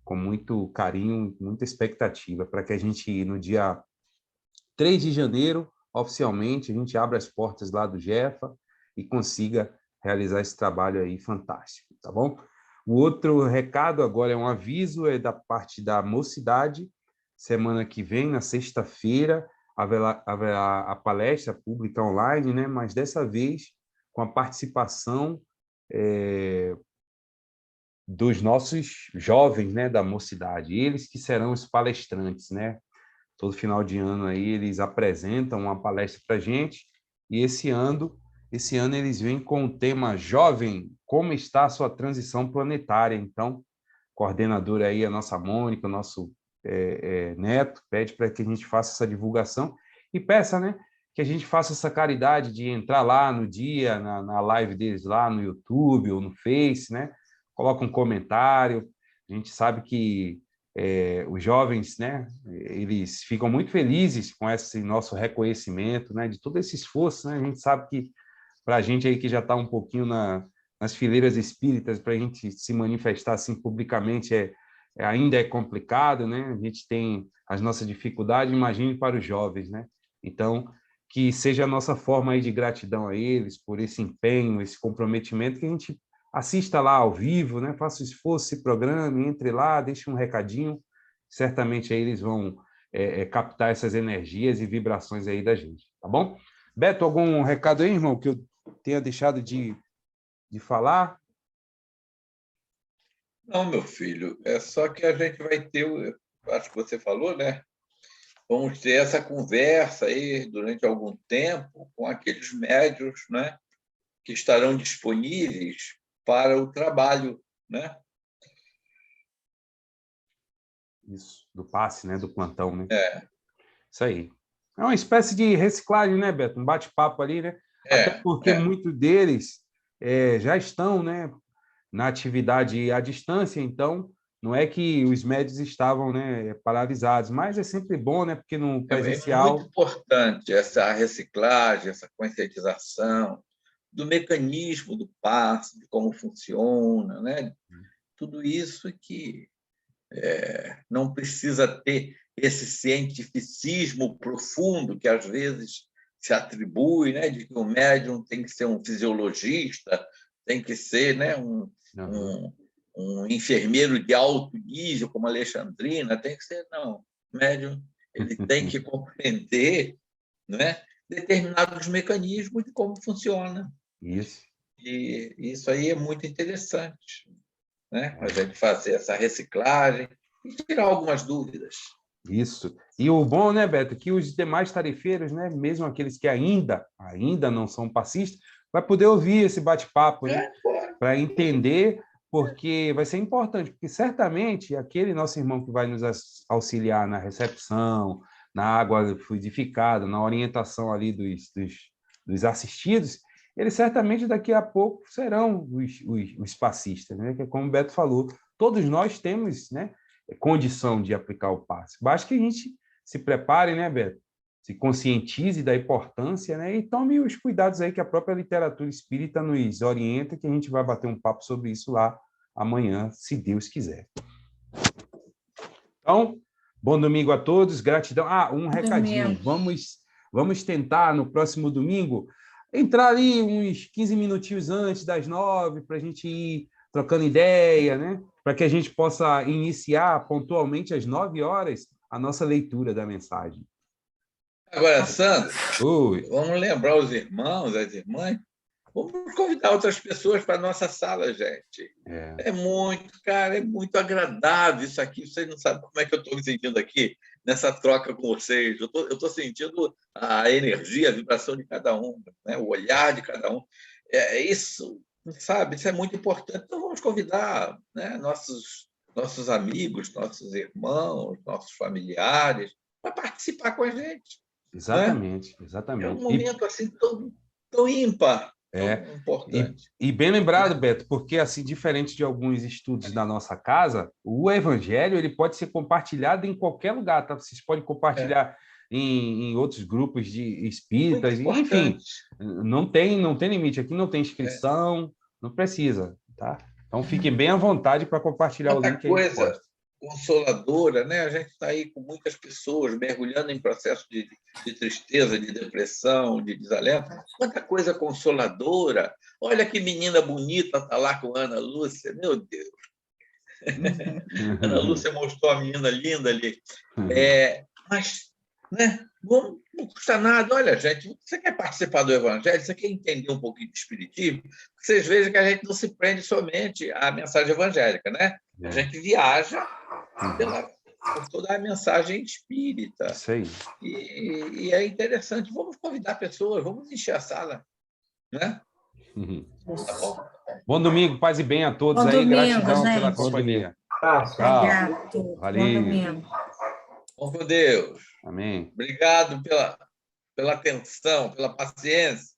com muito carinho, muita expectativa, para que a gente, no dia 3 de janeiro, oficialmente, a gente abra as portas lá do Jefa e consiga realizar esse trabalho aí fantástico, tá bom? O outro recado agora é um aviso, é da parte da mocidade. Semana que vem, na sexta-feira, haverá a palestra pública online, né? Mas dessa vez com a participação dos nossos jovens, né, da mocidade, eles que serão os palestrantes, né? Todo final de ano aí eles apresentam uma palestra para a gente, e esse ano eles vêm com o tema Jovem, como está a sua transição planetária? Então, coordenadora aí, a nossa Mônica, o nosso Neto, pede para que a gente faça essa divulgação e peça, né, que a gente faça essa caridade de entrar lá no dia, na live deles lá no YouTube ou no Face, né? Coloca um comentário, A gente sabe que os jovens, né, eles ficam muito felizes com esse nosso reconhecimento, né, de todo esse esforço, né? A gente sabe que para a gente aí que já está um pouquinho nas fileiras espíritas, para a gente se manifestar assim publicamente ainda é complicado, né? A gente tem as nossas dificuldades, imagine para os jovens, né? Então, que seja a nossa forma aí de gratidão a eles por esse empenho, esse comprometimento, que a gente assista lá ao vivo, né? Faça o esforço, se programe, entre lá, deixe um recadinho, certamente aí eles vão captar essas energias e vibrações aí da gente, tá bom? Beto, algum recado aí, irmão, que eu tenha deixado de falar? Não, meu filho, é só que a gente vai ter, acho que você falou, né? Vamos ter essa conversa aí durante algum tempo com aqueles médios, né, que estarão disponíveis para o trabalho, né? Isso, do passe, né, do plantão, né? É, Isso aí. É uma espécie de reciclagem, né, Beto? Um bate-papo ali, né? Até porque é. muitos deles já estão, né, na atividade à distância, então não é que os médios estavam, né, paralisados, mas é sempre bom, né, porque no É muito presencial... importante essa reciclagem, essa conscientização do mecanismo do passe, de como funciona, né? Tudo isso que não precisa ter esse cientificismo profundo que às vezes se atribui, né, de que o médium tem que ser um fisiologista, tem que ser, né, um enfermeiro de alto nível, como Alexandrina, tem que ser, não. O médium ele tem que compreender, né, determinados mecanismos de como funciona. Isso. E isso aí é muito interessante, né? A gente fazer essa reciclagem e tirar algumas dúvidas. Isso. E o bom, né, Beto, que os demais tarefeiros, né, mesmo aqueles que ainda não são passistas, vai poder ouvir esse bate-papo, né, para entender, porque vai ser importante, porque certamente aquele nosso irmão que vai nos auxiliar na recepção, na água fluidificada, na orientação ali dos assistidos, eles certamente daqui a pouco serão os passistas, né, que como o Beto falou, todos nós temos, né, condição de aplicar o passe. Basta que a gente se prepare, né, Beto? Se conscientize da importância, né? E tome os cuidados aí que a própria literatura espírita nos orienta, que a gente vai bater um papo sobre isso lá amanhã, se Deus quiser. Então, bom domingo a todos, gratidão. Um recadinho. Vamos tentar no próximo domingo entrar ali uns 15 minutinhos antes das 9 para a gente ir trocando ideia, né? Para que a gente possa iniciar pontualmente às 9 horas a nossa leitura da mensagem. Agora, Sandro, Oi. vamos lembrar os irmãos, as irmãs, vamos convidar outras pessoas para a nossa sala, gente. É muito agradável isso aqui. Vocês não sabem como é que eu estou me sentindo aqui nessa troca com vocês. Eu estou sentindo a energia, a vibração de cada um, né? O olhar de cada um. Isso, sabe? Isso é muito importante. Então, vamos convidar, né, nossos amigos, nossos irmãos, nossos familiares para participar com a gente. Exatamente, Né? exatamente. É um momento assim tão ímpar. Importante. E bem lembrado, Beto, porque assim, diferente de alguns estudos da nossa casa, o evangelho ele pode ser compartilhado em qualquer lugar, tá? Vocês podem compartilhar em outros grupos de espíritas, enfim, não tem limite, aqui não tem inscrição, não precisa, tá? Então fiquem bem à vontade para compartilhar o link. Coisa consoladora, né? A gente está aí com muitas pessoas mergulhando em processo de tristeza, de depressão, de desalento. Quanta coisa consoladora! Olha que menina bonita está lá com a Ana Lúcia, meu Deus! Ana Lúcia mostrou a menina linda ali. Mas, né? Não custa nada. Olha, gente, você quer participar do Evangelho? Você quer entender um pouquinho de Espiritismo? Vocês vejam que a gente não se prende somente à mensagem evangélica, né? A gente viaja por toda a mensagem espírita. Isso aí. E é interessante. Vamos convidar pessoas, vamos encher a sala, né? Tá bom? Bom domingo, paz e bem a todos. Bom aí. domingo, Gratidão gente. pela companhia. Obrigado. Valeu. Bom domingo. Bom com Deus. Amém. Obrigado pela atenção, pela paciência.